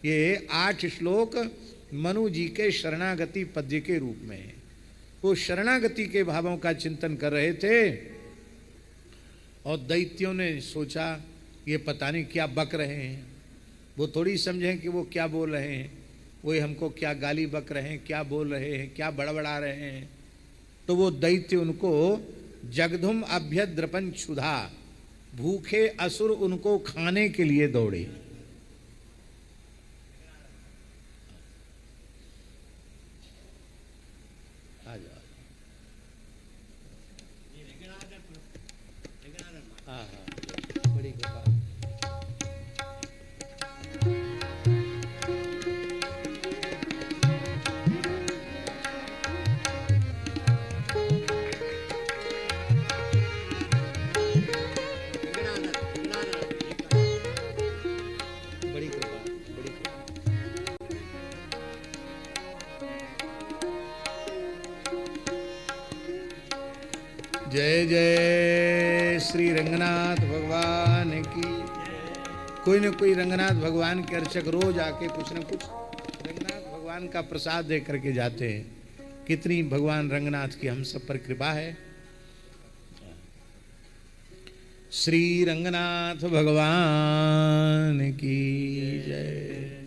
[SPEAKER 1] ये 8 श्लोक मनु जी के शरणागति पद्य के रूप में है। वो शरणागति के भावों का चिंतन कर रहे थे और दैत्यों ने सोचा ये पता नहीं क्या बक रहे हैं। वो थोड़ी समझें कि वो क्या बोल रहे हैं, वो हमको क्या गाली बक रहे हैं, क्या बोल रहे हैं, क्या बड़बड़ा रहे हैं। तो वो दैत्य उनको जगधुम अभ्यद्रपन क्षुधा, भूखे असुर उनको खाने के लिए दौड़े। आ जाओ। हाँ हाँ, बड़ी कृपा। बड़ी कृपा, बड़ी कृपा। जय जय श्री रंगनाथ भगवान की। कोई न कोई रंगनाथ भगवान के अर्चक रोज आके कुछ न कुछ रंगनाथ भगवान का प्रसाद दे करके जाते हैं। कितनी भगवान रंगनाथ की हम सब पर कृपा है। श्री रंगनाथ भगवान की जय।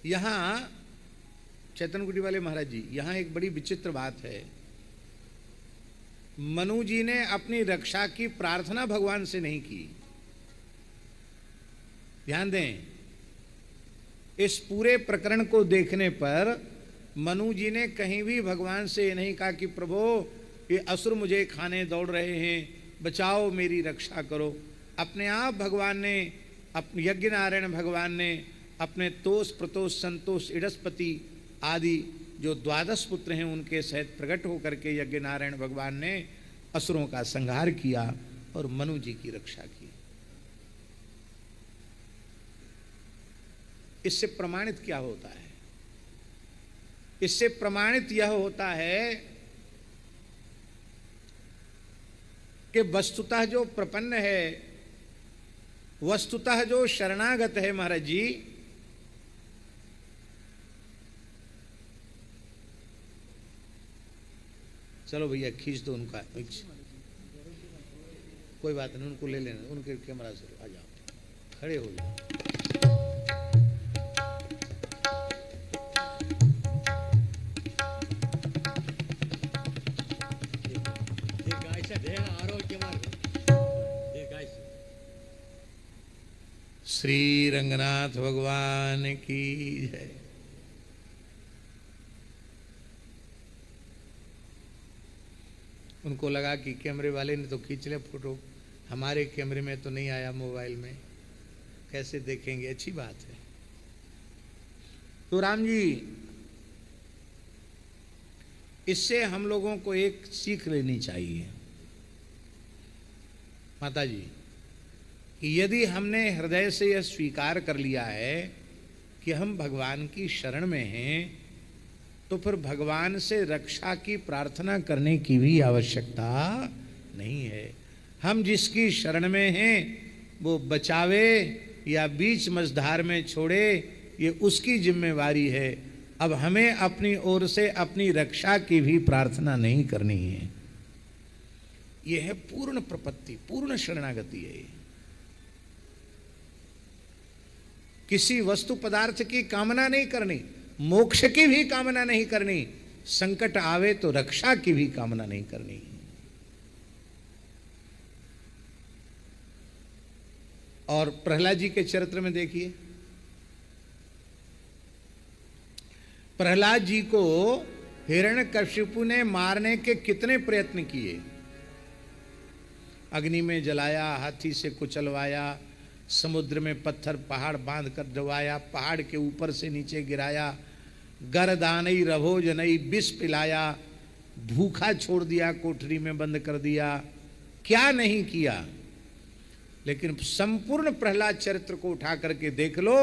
[SPEAKER 1] यहाँ चैतन्यकुटी वाले महाराज जी, यहाँ एक बड़ी विचित्र बात है। मनु जी ने अपनी रक्षा की प्रार्थना भगवान से नहीं की। ध्यान दें, इस पूरे प्रकरण को देखने पर मनु जी ने कहीं भी भगवान से ये नहीं कहा कि प्रभु ये असुर मुझे खाने दौड़ रहे हैं, बचाओ, मेरी रक्षा करो। अपने आप भगवान ने, अपने यज्ञ नारायण भगवान ने अपने तोष प्रतोष संतोष इडस्पति आदि जो 12 पुत्र हैं उनके सहित प्रकट होकर के यज्ञ नारायण भगवान ने असुरों का संहार किया और मनु जी की रक्षा की। इससे प्रमाणित क्या होता है? इससे प्रमाणित यह होता है कि वस्तुतः जो प्रपन्न है, वस्तुतः जो शरणागत है महाराज जी, चलो भैया खींच दो उनका, कोई बात नहीं, उनको ले लेना, उनके कैमरा से आ जाओ, खड़े हो जाओ। श्री रंगनाथ भगवान की जय। उनको लगा कि कैमरे वाले ने तो खींच लिया फोटो, हमारे कैमरे में तो नहीं आया, मोबाइल में कैसे देखेंगे? अच्छी बात है। तो राम जी, इससे हम लोगों को एक सीख लेनी चाहिए माता जी, कि यदि हमने हृदय से यह स्वीकार कर लिया है कि हम भगवान की शरण में हैं, तो फिर भगवान से रक्षा की प्रार्थना करने की भी आवश्यकता नहीं है। हम जिसकी शरण में हैं वो बचावे या बीच मझधार में छोड़े, ये उसकी जिम्मेवारी है। अब हमें अपनी ओर से अपनी रक्षा की भी प्रार्थना नहीं करनी है। यह है पूर्ण प्रपत्ति, पूर्ण शरणागति है। किसी वस्तु पदार्थ की कामना नहीं करनी, मोक्ष की भी कामना नहीं करनी, संकट आवे तो रक्षा की भी कामना नहीं करनी। और प्रहलाद जी के चरित्र में देखिए, प्रहलाद जी को हिरण्यकशिपु ने मारने के कितने प्रयत्न किए। अग्नि में जलाया, हाथी से कुचलवाया, समुद्र में पत्थर पहाड़ बांध कर डुबाया, पहाड़ के ऊपर से नीचे गिराया, गरदानई रभोजनई विष पिलाया, भूखा छोड़ दिया, कोठरी में बंद कर दिया, क्या नहीं किया। लेकिन संपूर्ण प्रहलाद चरित्र को उठा करके देख लो,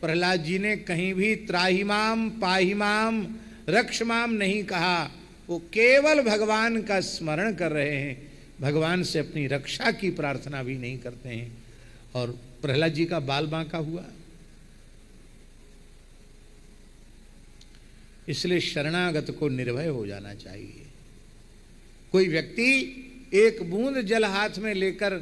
[SPEAKER 1] प्रहलाद जी ने कहीं भी त्राहिमाम पाहिमाम रक्षमाम नहीं कहा। वो केवल भगवान का स्मरण कर रहे हैं, भगवान से अपनी रक्षा की प्रार्थना भी नहीं करते हैं। और प्रहलाद जी का बाल बांका हुआ। इसलिए शरणागत को निर्भय हो जाना चाहिए। कोई व्यक्ति एक बूंद जल हाथ में लेकर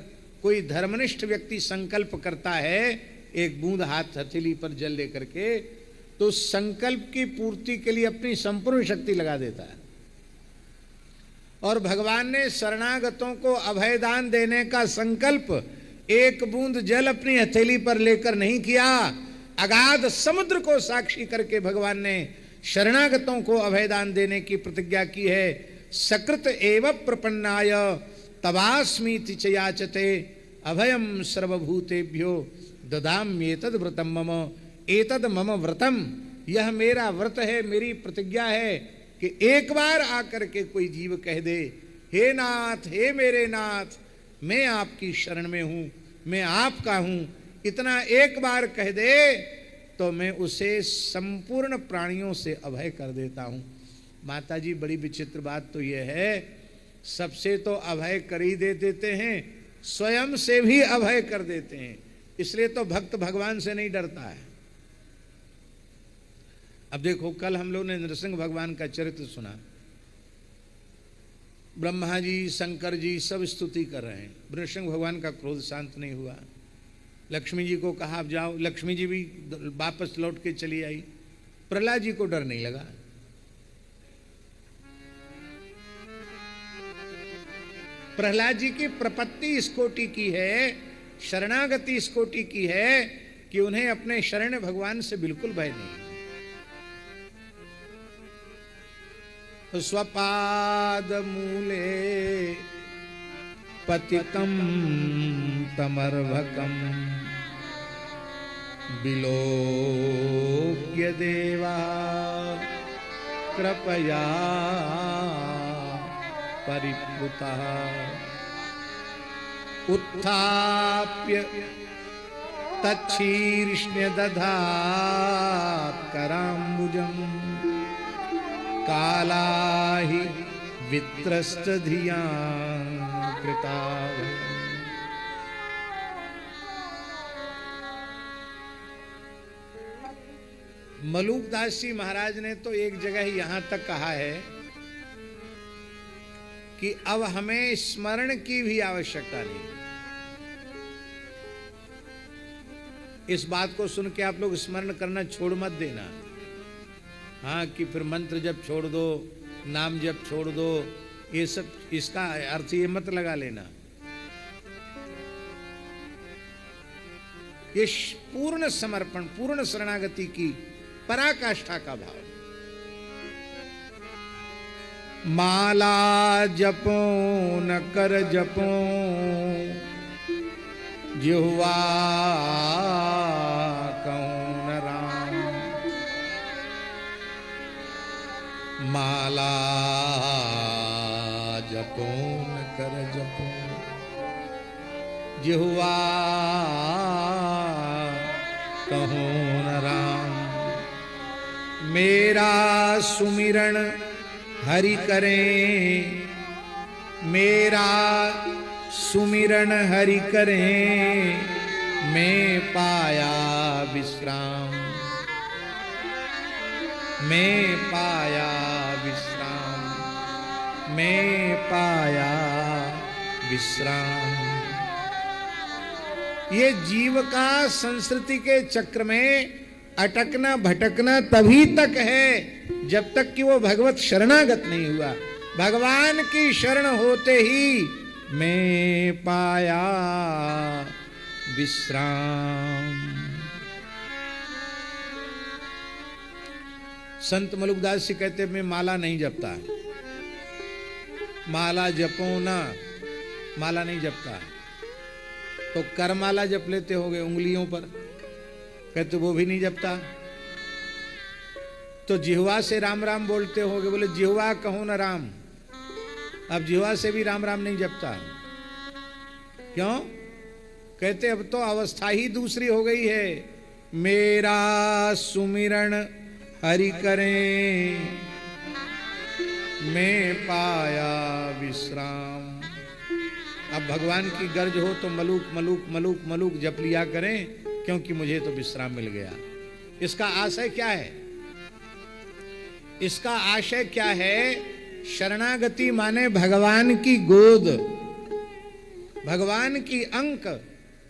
[SPEAKER 1] कोई धर्मनिष्ठ व्यक्ति संकल्प करता है, एक बूंद हाथ हथेली पर जल लेकर के, तो संकल्प की पूर्ति के लिए अपनी संपूर्ण शक्ति लगा देता है। और भगवान ने शरणागतों को अभयदान देने का संकल्प एक बूंद जल अपनी हथेली पर लेकर नहीं किया, अगाध समुद्र को साक्षी करके भगवान ने शरणागतों को अभयदान देने की प्रतिज्ञा की है। सकृत एव प्रपन्नाय तवास्मीति च याचते अभयम सर्वभूतेभ्यो ददाम्येतद् व्रतम मम, एतद् मम व्रतम, यह मेरा व्रत है, मेरी प्रतिज्ञा है कि एक बार आकर के कोई जीव कह दे, हे नाथ, हे मेरे नाथ, मैं आपकी शरण में हूं, मैं आपका हूं, इतना एक बार कह दे तो मैं उसे संपूर्ण प्राणियों से अभय कर देता हूं। माता जी, बड़ी विचित्र बात तो यह है, सबसे तो अभय कर ही दे देते हैं, स्वयं से भी अभय कर देते हैं। इसलिए तो भक्त भगवान से नहीं डरता है। अब देखो, कल हम लोग ने नरसिंह भगवान का चरित्र सुना। ब्रह्मा जी, शंकर जी सब स्तुति कर रहे हैं, नरसिंह भगवान का क्रोध शांत नहीं हुआ। लक्ष्मी जी को कहा आप जाओ, लक्ष्मी जी भी वापस लौट के चली आई। प्रहलाद जी को डर नहीं लगा। प्रहलाद जी की प्रपत्ति इस कोटि की है, शरणागति इस कोटि की है कि उन्हें अपने शरण भगवान से बिल्कुल भय नहीं। स्वपाद मूले पतितं तमर्भकं विलोक्य देवा कृपया परिप्लुतः उत्थाप्य तच्छीर्ष्ण्य दधात् कराम्बुजम् कालाहि वित्रस्त धिया कृता। मलूकदास जी महाराज ने तो एक जगह यहां तक कहा है कि अब हमें स्मरण की भी आवश्यकता नहीं। इस बात को सुन के आप लोग स्मरण करना छोड़ मत देना। हाँ, कि फिर मंत्र जब छोड़ दो, नाम जब छोड़ दो, ये सब इसका अर्थ ये मत लगा लेना। ये पूर्ण समर्पण, पूर्ण शरणागति की पराकाष्ठा का भाव। माला जपो न कर जपो जिह्वा कहूं न राम, माला जपो न कर जपो जिह्वा कहूं न राम। मेरा सुमिरन हरि करें, मेरा सुमिरन हरि करें, मैं पाया विश्राम, मैं पाया विश्राम, मैं पाया विश्राम। ये जीव का संस्कृति के चक्र में अटकना भटकना तभी तक है जब तक कि वो भगवत शरणागत नहीं हुआ। भगवान की शरण होते ही मैं पाया विश्राम। संत मलुकदास जी कहते मैं माला नहीं जपता, माला जपो ना, माला नहीं जपता। तो करमाला जप लेते होगे उंगलियों पर, कहते वो भी नहीं जपता। तो जिह्वा से राम राम बोलते होगे, बोले जिह्वा कहो न राम। अब जिह्वा से भी राम राम नहीं जपता। क्यों? कहते अब तो अवस्था ही दूसरी हो गई है। मेरा सुमिरन हरि करें, मैं पाया विश्राम। अब भगवान की गर्ज हो तो मलूक मलूक मलूक मलूक जप लिया करें, क्योंकि मुझे तो विश्राम मिल गया। इसका आशय क्या है? इसका आशय क्या है? शरणागति माने भगवान की गोद। भगवान की अंक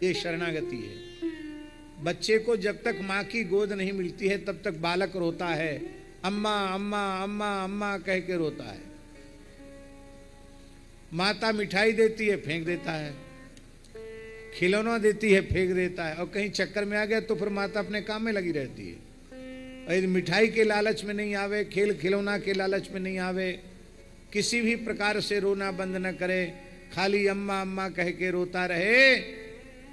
[SPEAKER 1] ये शरणागति है। बच्चे को जब तक माँ की गोद नहीं मिलती है तब तक बालक रोता है, अम्मा अम्मा अम्मा अम्मा कह के रोता है। माता मिठाई देती है, फेंक देता है, खिलौना देती है, फेंक देता है, और कहीं चक्कर में आ गया तो फिर माता अपने काम में लगी रहती है। और यदि मिठाई के लालच में नहीं आवे, खेल खिलौना के लालच में नहीं आवे, किसी भी प्रकार से रोना बंद न करे, खाली अम्मा अम्मा कह के रोता रहे,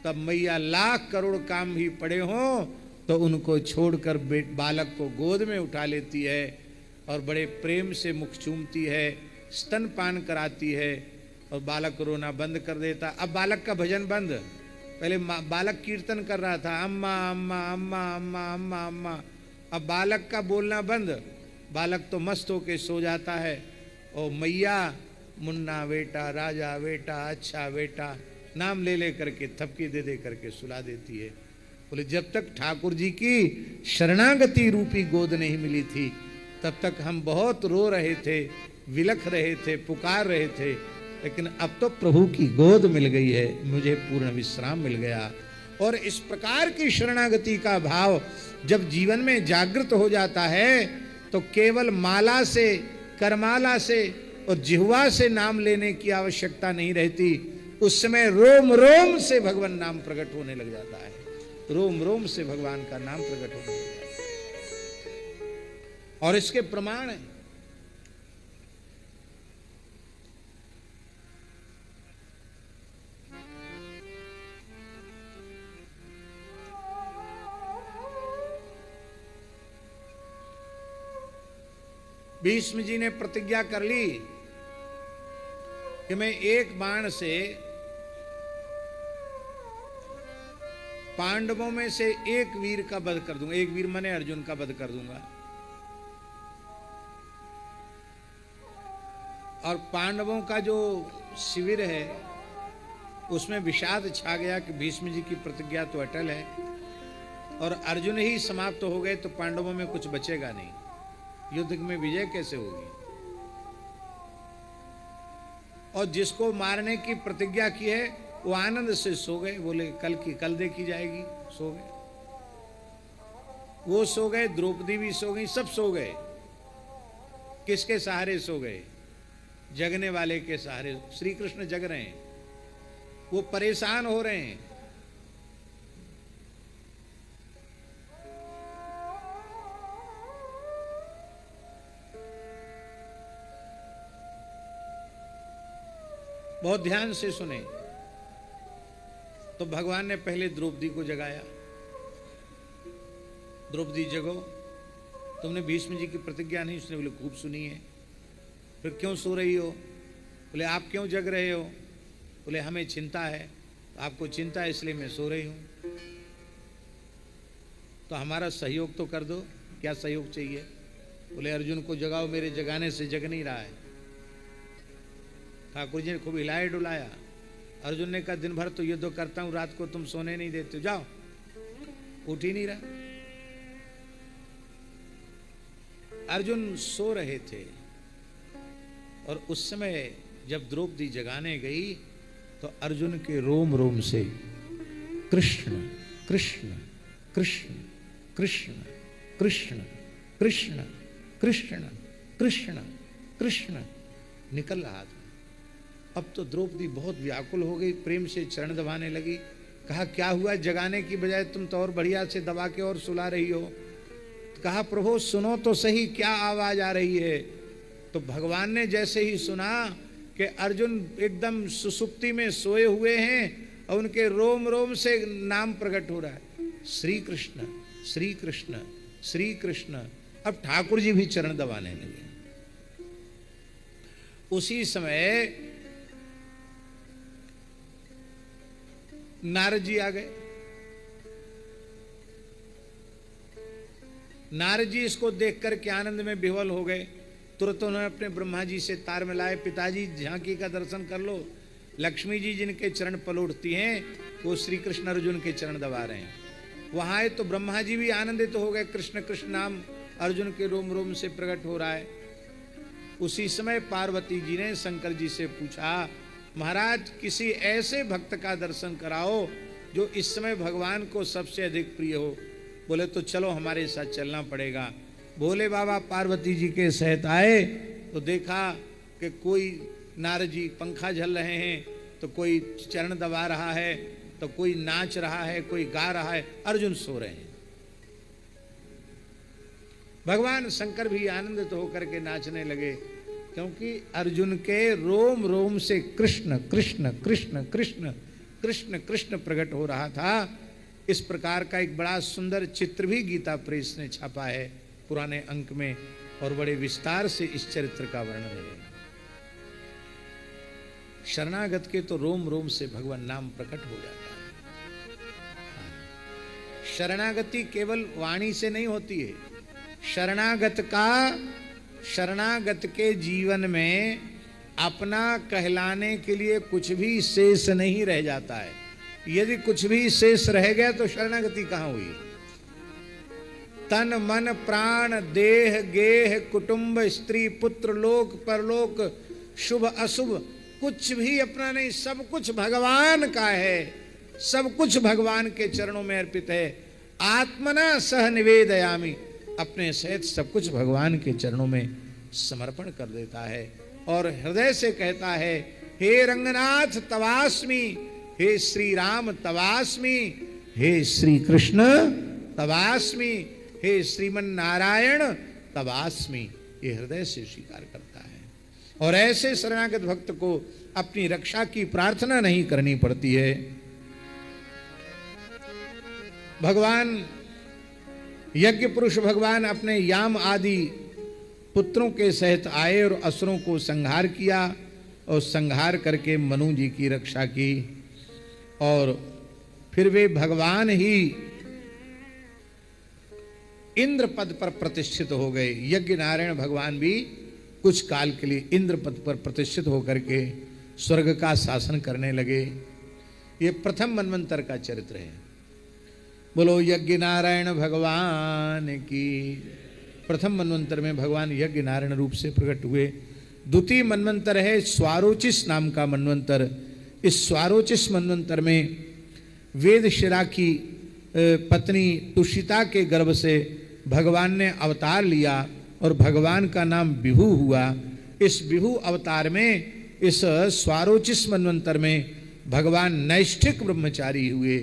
[SPEAKER 1] तब मैया लाख करोड़ काम भी पड़े हों तो उनको छोड़कर बालक को गोद में उठा लेती है और बड़े प्रेम से मुख चूमती है, स्तनपान कराती है और बालक रोना बंद कर देता। अब बालक का भजन बंद। पहले बालक कीर्तन कर रहा था, अम्मा अम्मा अम्मा अम्मा अम्मा अम्मा। अब बालक का बोलना बंद, बालक तो मस्त होके सो जाता है और मैया मुन्ना बेटा, राजा बेटा, अच्छा बेटा नाम ले ले करके थपकी दे दे करके सुला देती है। बोले जब तक ठाकुर जी की शरणागति रूपी गोद नहीं मिली थी तब तक हम बहुत रो रहे थे, विलख रहे थे, पुकार रहे थे, लेकिन अब तो प्रभु की गोद मिल गई है, मुझे पूर्ण विश्राम मिल गया। और इस प्रकार की शरणागति का भाव जब जीवन में जागृत हो जाता है तो केवल माला से, करमाला से और जिह्वा से नाम लेने की आवश्यकता नहीं रहती। उस समय रोम रोम से भगवान नाम प्रकट होने लग जाता है, रोम रोम से भगवान का नाम प्रकट होने लग जाता है। और इसके प्रमाण है, भीष्म जी ने प्रतिज्ञा कर ली कि मैं एक बाण से पांडवों में से एक वीर का वध कर दूंगा, एक वीर माने अर्जुन का वध कर दूंगा। और पांडवों का जो शिविर है उसमें विषाद छा गया कि भीष्म जी की प्रतिज्ञा तो अटल है और अर्जुन ही समाप्त हो गए तो पांडवों में कुछ बचेगा नहीं, युद्ध में विजय कैसे होगी। और जिसको मारने की प्रतिज्ञा की है वो आनंद से सो गए, बोले कल की कल देखी जाएगी, सो गए। वो सो गए, द्रौपदी भी सो गई, सब सो गए। किसके सहारे सो गए? जगने वाले के सहारे। श्री कृष्ण जग रहे हैं, वो परेशान हो रहे हैं। बहुत ध्यान से सुने। तो भगवान ने पहले द्रौपदी को जगाया, द्रौपदी जगो, तुमने भीष्म जी की प्रतिज्ञा नहीं सुनी? बोले खूब सुनी है। फिर क्यों सो रही हो? बोले आप क्यों जग रहे हो? बोले हमें चिंता है, आपको चिंता है इसलिए मैं सो रही हूं। तो हमारा सहयोग तो कर दो। क्या सहयोग चाहिए? बोले अर्जुन को जगाओ, मेरे जगाने से जग नहीं रहा है। ठाकुर जी ने खूब हिलाया डुलाया। अर्जुन ने कहा दिन भर तो युद्ध करता हूं, रात को तुम सोने नहीं देते, जाओ। उठ ही नहीं रहा। अर्जुन सो रहे थे और उस समय जब द्रौपदी जगाने गई तो अर्जुन के रोम रोम से कृष्ण कृष्ण कृष्ण कृष्ण कृष्ण कृष्ण कृष्ण कृष्ण कृष्ण निकल रहा था। अब तो द्रौपदी बहुत व्याकुल हो गई, प्रेम से चरण दबाने लगी। कहा क्या हुआ, जगाने की बजाय तुम तो और बढ़िया से दबा के और सुला रही हो। कहा प्रभु सुनो तो सही, क्या आवाज आ रही है। तो भगवान ने जैसे ही सुना कि अर्जुन एकदम सुसुप्ति में सोए हुए हैं और उनके रोम रोम से नाम प्रकट हो रहा है, श्री कृष्ण श्री कृष्ण श्री कृष्ण। अब ठाकुर जी भी चरण दबाने लगे। उसी समय नारद जी आ गए। नारद जी इसको देखकर के आनंद में विह्वल हो गए। तुरंत उन्होंने अपने ब्रह्मा जी से तार मिलाए, पिताजी झांकी का दर्शन कर लो। लक्ष्मी जी जिनके चरण पलटती हैं वो श्री कृष्ण अर्जुन के चरण दबा रहे हैं। वहां आए तो ब्रह्मा जी भी आनंदित तो हो गए, कृष्ण कृष्ण नाम अर्जुन के रोम रोम से प्रकट हो रहा है। उसी समय पार्वती जी ने शंकर जी से पूछा महाराज किसी ऐसे भक्त का दर्शन कराओ जो इस समय भगवान को सबसे अधिक प्रिय हो। बोले तो चलो हमारे साथ चलना पड़ेगा। भोले बाबा पार्वती जी के सहित आए तो देखा कि कोई नारद जी पंखा झल रहे हैं, तो कोई चरण दबा रहा है, तो कोई नाच रहा है, कोई गा रहा है, अर्जुन सो रहे हैं। भगवान शंकर भी आनंदित होकर के नाचने लगे, क्योंकि अर्जुन के रोम रोम से कृष्ण कृष्ण कृष्ण कृष्ण कृष्ण कृष्ण प्रकट हो रहा था। इस प्रकार का एक बड़ा सुंदर चित्र भी गीता प्रेस ने छापा है पुराने अंक में, और बड़े विस्तार से इस चरित्र का वर्णन है। शरणागत के तो रोम रोम से भगवान नाम प्रकट हो जाता है। शरणागति केवल वाणी से नहीं होती है। शरणागत के जीवन में अपना कहलाने के लिए कुछ भी शेष नहीं रह जाता है। यदि कुछ भी शेष रह गया तो शरणागति कहां हुई? तन मन प्राण देह गेह कुटुंब स्त्री पुत्र लोक परलोक शुभ अशुभ कुछ भी अपना नहीं, सब कुछ भगवान का है, सब कुछ भगवान के चरणों में अर्पित है। आत्मना सह निवेदयामि, अपने सहित सब कुछ भगवान के चरणों में समर्पण कर देता है और हृदय से कहता है, हे रंगनाथ तवास्मि, हे श्री राम तवास्मि, हे श्री कृष्ण तवास्मि, हे श्रीमन नारायण तवास्मि। ये हृदय से स्वीकार करता है। और ऐसे शरणागत भक्त को अपनी रक्षा की प्रार्थना नहीं करनी पड़ती है। भगवान यज्ञ पुरुष भगवान अपने याम आदि पुत्रों के सहित आए और असुरों को संहार किया, और संहार करके मनु जी की रक्षा की, और फिर वे भगवान ही इंद्र पद पर प्रतिष्ठित हो गए। यज्ञ नारायण भगवान भी कुछ काल के लिए इंद्र पद पर प्रतिष्ठित होकर के स्वर्ग का शासन करने लगे। ये प्रथम मनवंतर का चरित्र है। बोलो यज्ञ नारायण भगवान की। प्रथम मनवंतर में भगवान यज्ञ नारायण रूप से प्रकट हुए। द्वितीय मनवंतर है स्वारोचिस नाम का मनवंतर। इस स्वारोचिस मनवंतर में वेदशिरा की पत्नी तुषिता के गर्भ से भगवान ने अवतार लिया और भगवान का नाम विभु हुआ। इस विभु अवतार में, इस स्वारोचिस मनवंतर में भगवान नैष्ठिक ब्रह्मचारी हुए।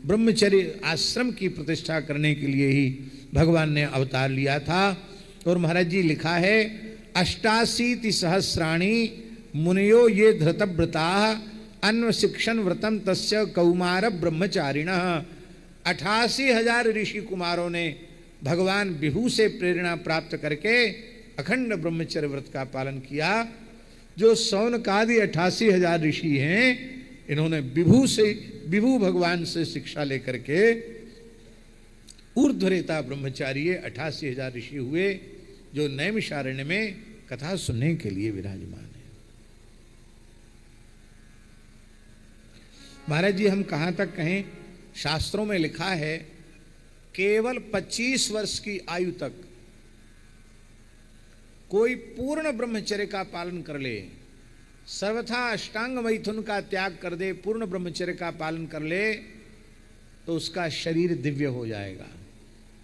[SPEAKER 1] ब्रह्मचर्य आश्रम की प्रतिष्ठा करने के लिए ही भगवान ने अवतार लिया था। और महाराज जी लिखा है, 88 सहस्राणि मुनियो ये धृतव्रता अन्वशिक्षण व्रतम तस्य कौमार ब्रह्मचारिणः। 88,000 ऋषि कुमारों ने भगवान विभु से प्रेरणा प्राप्त करके अखंड ब्रह्मचर्य व्रत का पालन किया। जो सौनकादि 88,000 ऋषि हैं, इन्होंने विभु भगवान से शिक्षा लेकर के ऊर्ध्वरेता ब्रह्मचारी 88,000 ऋषि हुए, जो नैमिषारण्य में कथा सुनने के लिए विराजमान है। महाराज जी हम कहां तक कहें, शास्त्रों में लिखा है केवल 25 वर्ष की आयु तक कोई पूर्ण ब्रह्मचर्य का पालन कर ले, सर्वथा अष्टांग मैथुन का त्याग कर दे, पूर्ण ब्रह्मचर्य का पालन कर ले, तो उसका शरीर दिव्य हो जाएगा।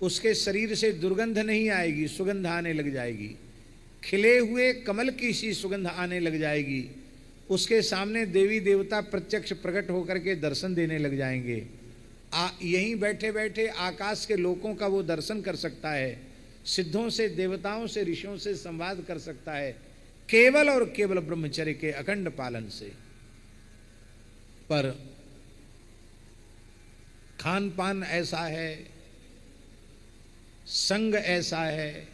[SPEAKER 1] उसके शरीर से दुर्गंध नहीं आएगी, सुगंध आने लग जाएगी। खिले हुए कमल की सी सुगंध आने लग जाएगी। उसके सामने देवी देवता प्रत्यक्ष प्रकट होकर के दर्शन देने लग जाएंगे। यहीं बैठे बैठे आकाश के लोकों का वो दर्शन कर सकता है। सिद्धों से, देवताओं से, ऋषियों से संवाद कर सकता है, केवल और केवल ब्रह्मचर्य के अखंड पालन से। पर खान पान ऐसा है, संग ऐसा है,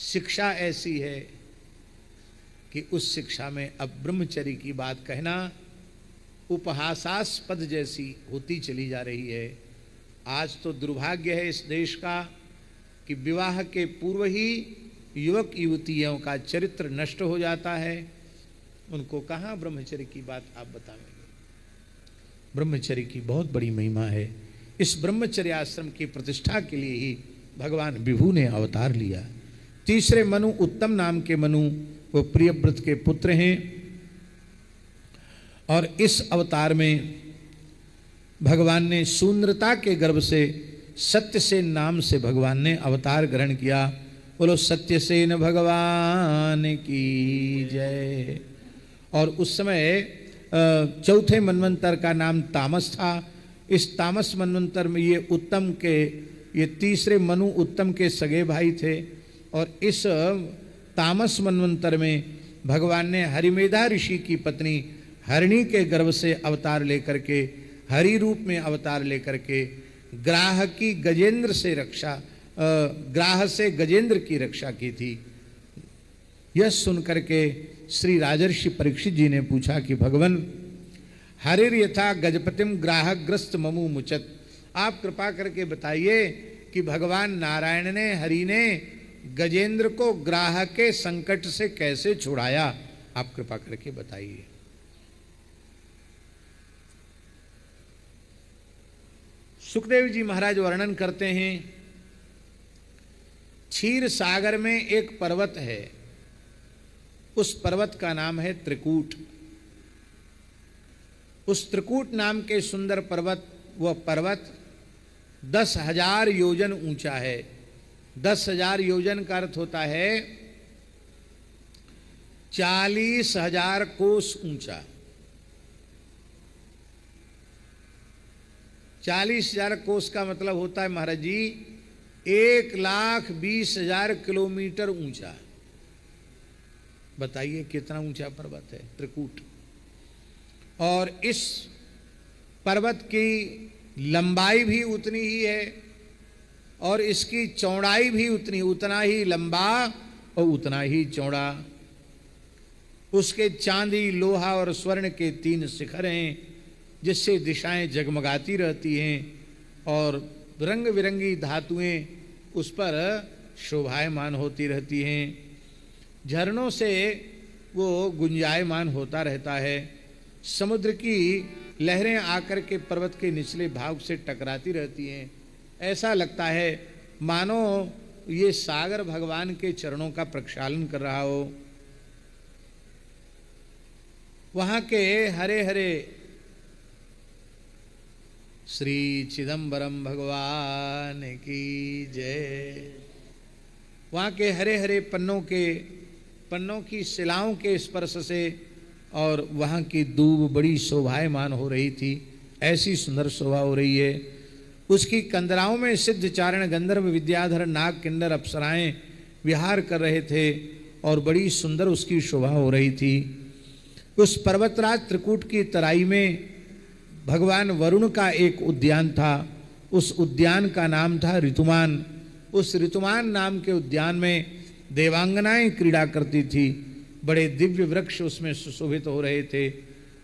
[SPEAKER 1] शिक्षा ऐसी है कि उस शिक्षा में अब ब्रह्मचर्य की बात कहना उपहासास्पद जैसी होती चली जा रही है। आज तो दुर्भाग्य है इस देश का कि विवाह के पूर्व ही युवक युवतियों का चरित्र नष्ट हो जाता है। उनको कहाँ ब्रह्मचर्य की बात आप बताएंगे? ब्रह्मचर्य की बहुत बड़ी महिमा है। इस ब्रह्मचर्य आश्रम की प्रतिष्ठा के लिए ही भगवान विभु ने अवतार लिया। तीसरे मनु, उत्तम नाम के मनु, वो प्रियव्रत के पुत्र हैं और इस अवतार में भगवान ने शून्यता के गर्भ से सत्यसेन नाम से भगवान ने अवतार ग्रहण किया। बोलो सत्यसेन भगवान की जय। और उस समय चौथे मनवंतर का नाम तामस था। इस तामस मनवंतर में ये तीसरे मनु उत्तम के सगे भाई थे। और इस तामस मनवंतर में भगवान ने हरिमेधा ऋषि की पत्नी हरिणी के गर्भ से अवतार लेकर के, हरि रूप में अवतार लेकर के ग्राह की गजेंद्र से रक्षा, ग्राह से गजेंद्र की रक्षा की थी। यह सुनकर के श्री राजर्षि परीक्षित जी ने पूछा कि भगवान हरिर यथा गजपतिम ग्राहग्रस्त ममु मुचत, आप कृपा करके बताइए कि भगवान नारायण ने, हरि ने गजेंद्र को ग्राह के संकट से कैसे छुड़ाया, आप कृपा करके बताइए। सुखदेव जी महाराज वर्णन करते हैं, क्षीर सागर में एक पर्वत है, उस पर्वत का नाम है त्रिकूट। उस त्रिकूट नाम के सुंदर पर्वत, वह पर्वत 10,000 योजन ऊंचा है। 10,000 योजन का अर्थ होता है 40,000 कोस ऊंचा। 40,000 कोस का मतलब होता है महाराज जी 1,20,000 किलोमीटर ऊंचा। बताइए कितना ऊंचा पर्वत है त्रिकूट। और इस पर्वत की लंबाई भी उतनी ही है और इसकी चौड़ाई भी उतना ही लंबा और उतना ही चौड़ा। उसके चांदी, लोहा और स्वर्ण के 3 शिखर हैं, जिससे दिशाएं जगमगाती रहती हैं और रंग बिरंगी धातुएं उस पर शोभायमान होती रहती हैं। झरनों से वो गुंजायमान होता रहता है। समुद्र की लहरें आकर के पर्वत के निचले भाग से टकराती रहती हैं। ऐसा लगता है मानो ये सागर भगवान के चरणों का प्रक्षालन कर रहा हो। वहां के हरे हरे श्री चिदंबरम भगवान की जय। वहाँ के हरे हरे पन्नों की शिलाओं के स्पर्श से और वहाँ की दूब बड़ी शोभायमान हो रही थी। ऐसी सुंदर शोभा हो रही है। उसकी कंदराओं में सिद्ध चारण गंधर्व विद्याधर नाग किन्नर अप्सराएं विहार कर रहे थे और बड़ी सुंदर उसकी शोभा हो रही थी। उस पर्वतराज त्रिकूट की तराई में भगवान वरुण का एक उद्यान था। उस उद्यान का नाम था ऋतुमान। उस ऋतुमान नाम के उद्यान में देवांगनाएं क्रीड़ा करती थी। बड़े दिव्य वृक्ष उसमें सुशोभित हो रहे थे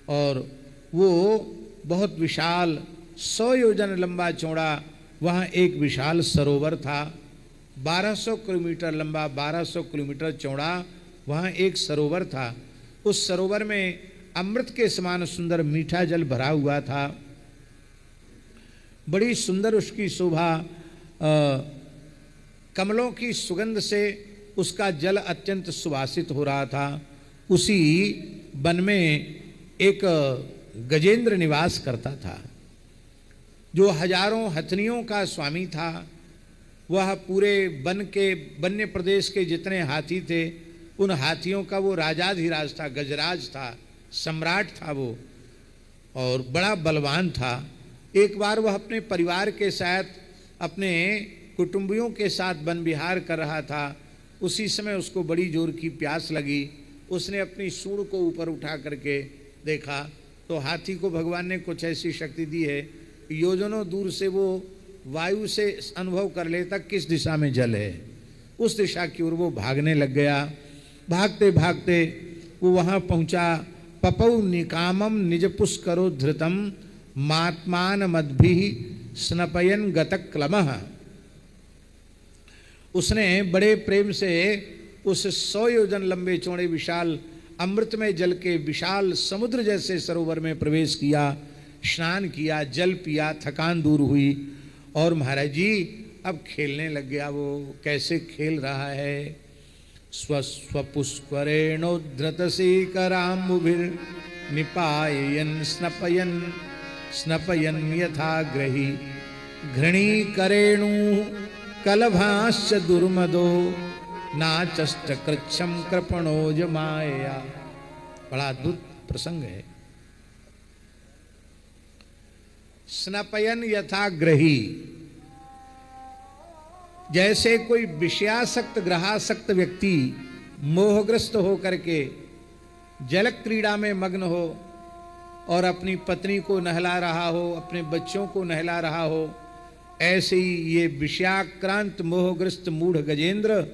[SPEAKER 1] और वो बहुत विशाल 100 योजन लंबा चौड़ा वहाँ एक विशाल सरोवर था। 1200 किलोमीटर लंबा, 1200 किलोमीटर चौड़ा वहाँ एक सरोवर था। उस सरोवर में अमृत के समान सुंदर मीठा जल भरा हुआ था। बड़ी सुंदर उसकी शोभा, कमलों की सुगंध से उसका जल अत्यंत सुवासित हो रहा था। उसी वन में एक गजेंद्र निवास करता था, जो हजारों हथनियों का स्वामी था। वह पूरे वन के वन्य प्रदेश के जितने हाथी थे, उन हाथियों का वो राजाधिराज था, गजराज था, सम्राट था वो, और बड़ा बलवान था। एक बार वह अपने परिवार के साथ, अपने कुटुंबियों के साथ वन विहार कर रहा था। उसी समय उसको बड़ी जोर की प्यास लगी। उसने अपनी सूंड को ऊपर उठा करके देखा तो हाथी को भगवान ने कुछ ऐसी शक्ति दी है, योजनों दूर से वो वायु से अनुभव कर लेता किस दिशा में जल है। उस दिशा की ओर वो भागने लग गया। भागते भागते वो वहाँ पहुँचा। पपौ निकामम निज पुष्करो धृतम मात्मान मद्भि स्नपयन गतक क्लमः। उसने बड़े प्रेम से उस 100 योजन लंबे चौड़े विशाल अमृतमय जल के विशाल समुद्र जैसे सरोवर में प्रवेश किया, स्नान किया, जल पिया, थकान दूर हुई और महाराज जी अब खेलने लग गया। वो कैसे खेल रहा है, स्वस्वपुष्करेणोद्धृत सीकराम्बुभिर निपायन स्नपयन स्नपयन यथा ग्रही घृणी करेणु कलभाश्च दुर्मदो नाचष्ट कृच्छम कृपणोज माया। बड़ा अद्भुत प्रसंग है। स्नपयन यथा ग्रही, जैसे कोई विषयासक्त ग्रहासक्त व्यक्ति मोहग्रस्त हो करके जल क्रीड़ा में मग्न हो और अपनी पत्नी को नहला रहा हो, अपने बच्चों को नहला रहा हो, ऐसे ही ये विषयाक्रांत मोहग्रस्त मूढ़ गजेंद्र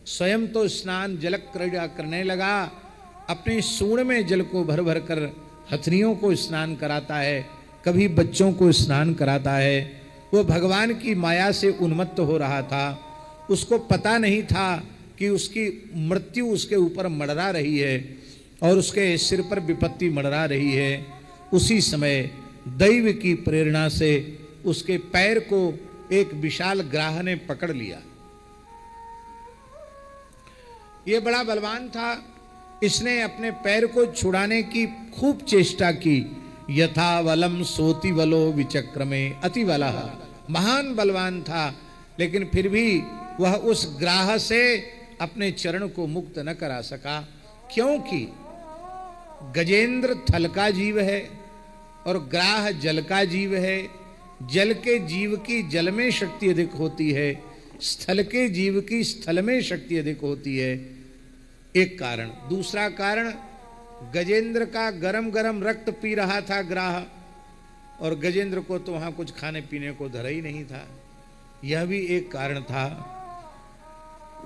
[SPEAKER 1] स्वयं तो स्नान जल क्रीड़ा करने लगा, अपने सूंड में जल को भर भर कर हथनियों को स्नान कराता है, कभी बच्चों को स्नान कराता है। वो भगवान की माया से उन्मत्त हो रहा था। उसको पता नहीं था कि उसकी मृत्यु उसके ऊपर मंडरा रही है और उसके सिर पर विपत्ति मंडरा रही है। उसी समय दैव की प्रेरणा से उसके पैर को एक विशाल ग्राह ने पकड़ लिया। ये बड़ा बलवान था। इसने अपने पैर को छुड़ाने की खूब चेष्टा की। यथा वलम सोति वलो विचक्रमे अतिवला, महान बलवान था, लेकिन फिर भी वह उस ग्राह से अपने चरण को मुक्त न करा सका, क्योंकि गजेंद्र थल का जीव है और ग्राह जल का जीव है। जल के जीव की जल में शक्ति अधिक होती है, स्थल के जीव की स्थल में शक्ति अधिक होती है, एक कारण। दूसरा कारण, गजेंद्र का गरम गरम रक्त पी रहा था ग्राह, और गजेंद्र को तो वहां कुछ खाने पीने को धरा ही नहीं था, यह भी एक कारण था।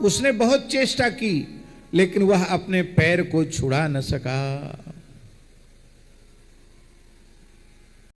[SPEAKER 1] उसने बहुत चेष्टा की, लेकिन वह अपने पैर को छुड़ा न सका।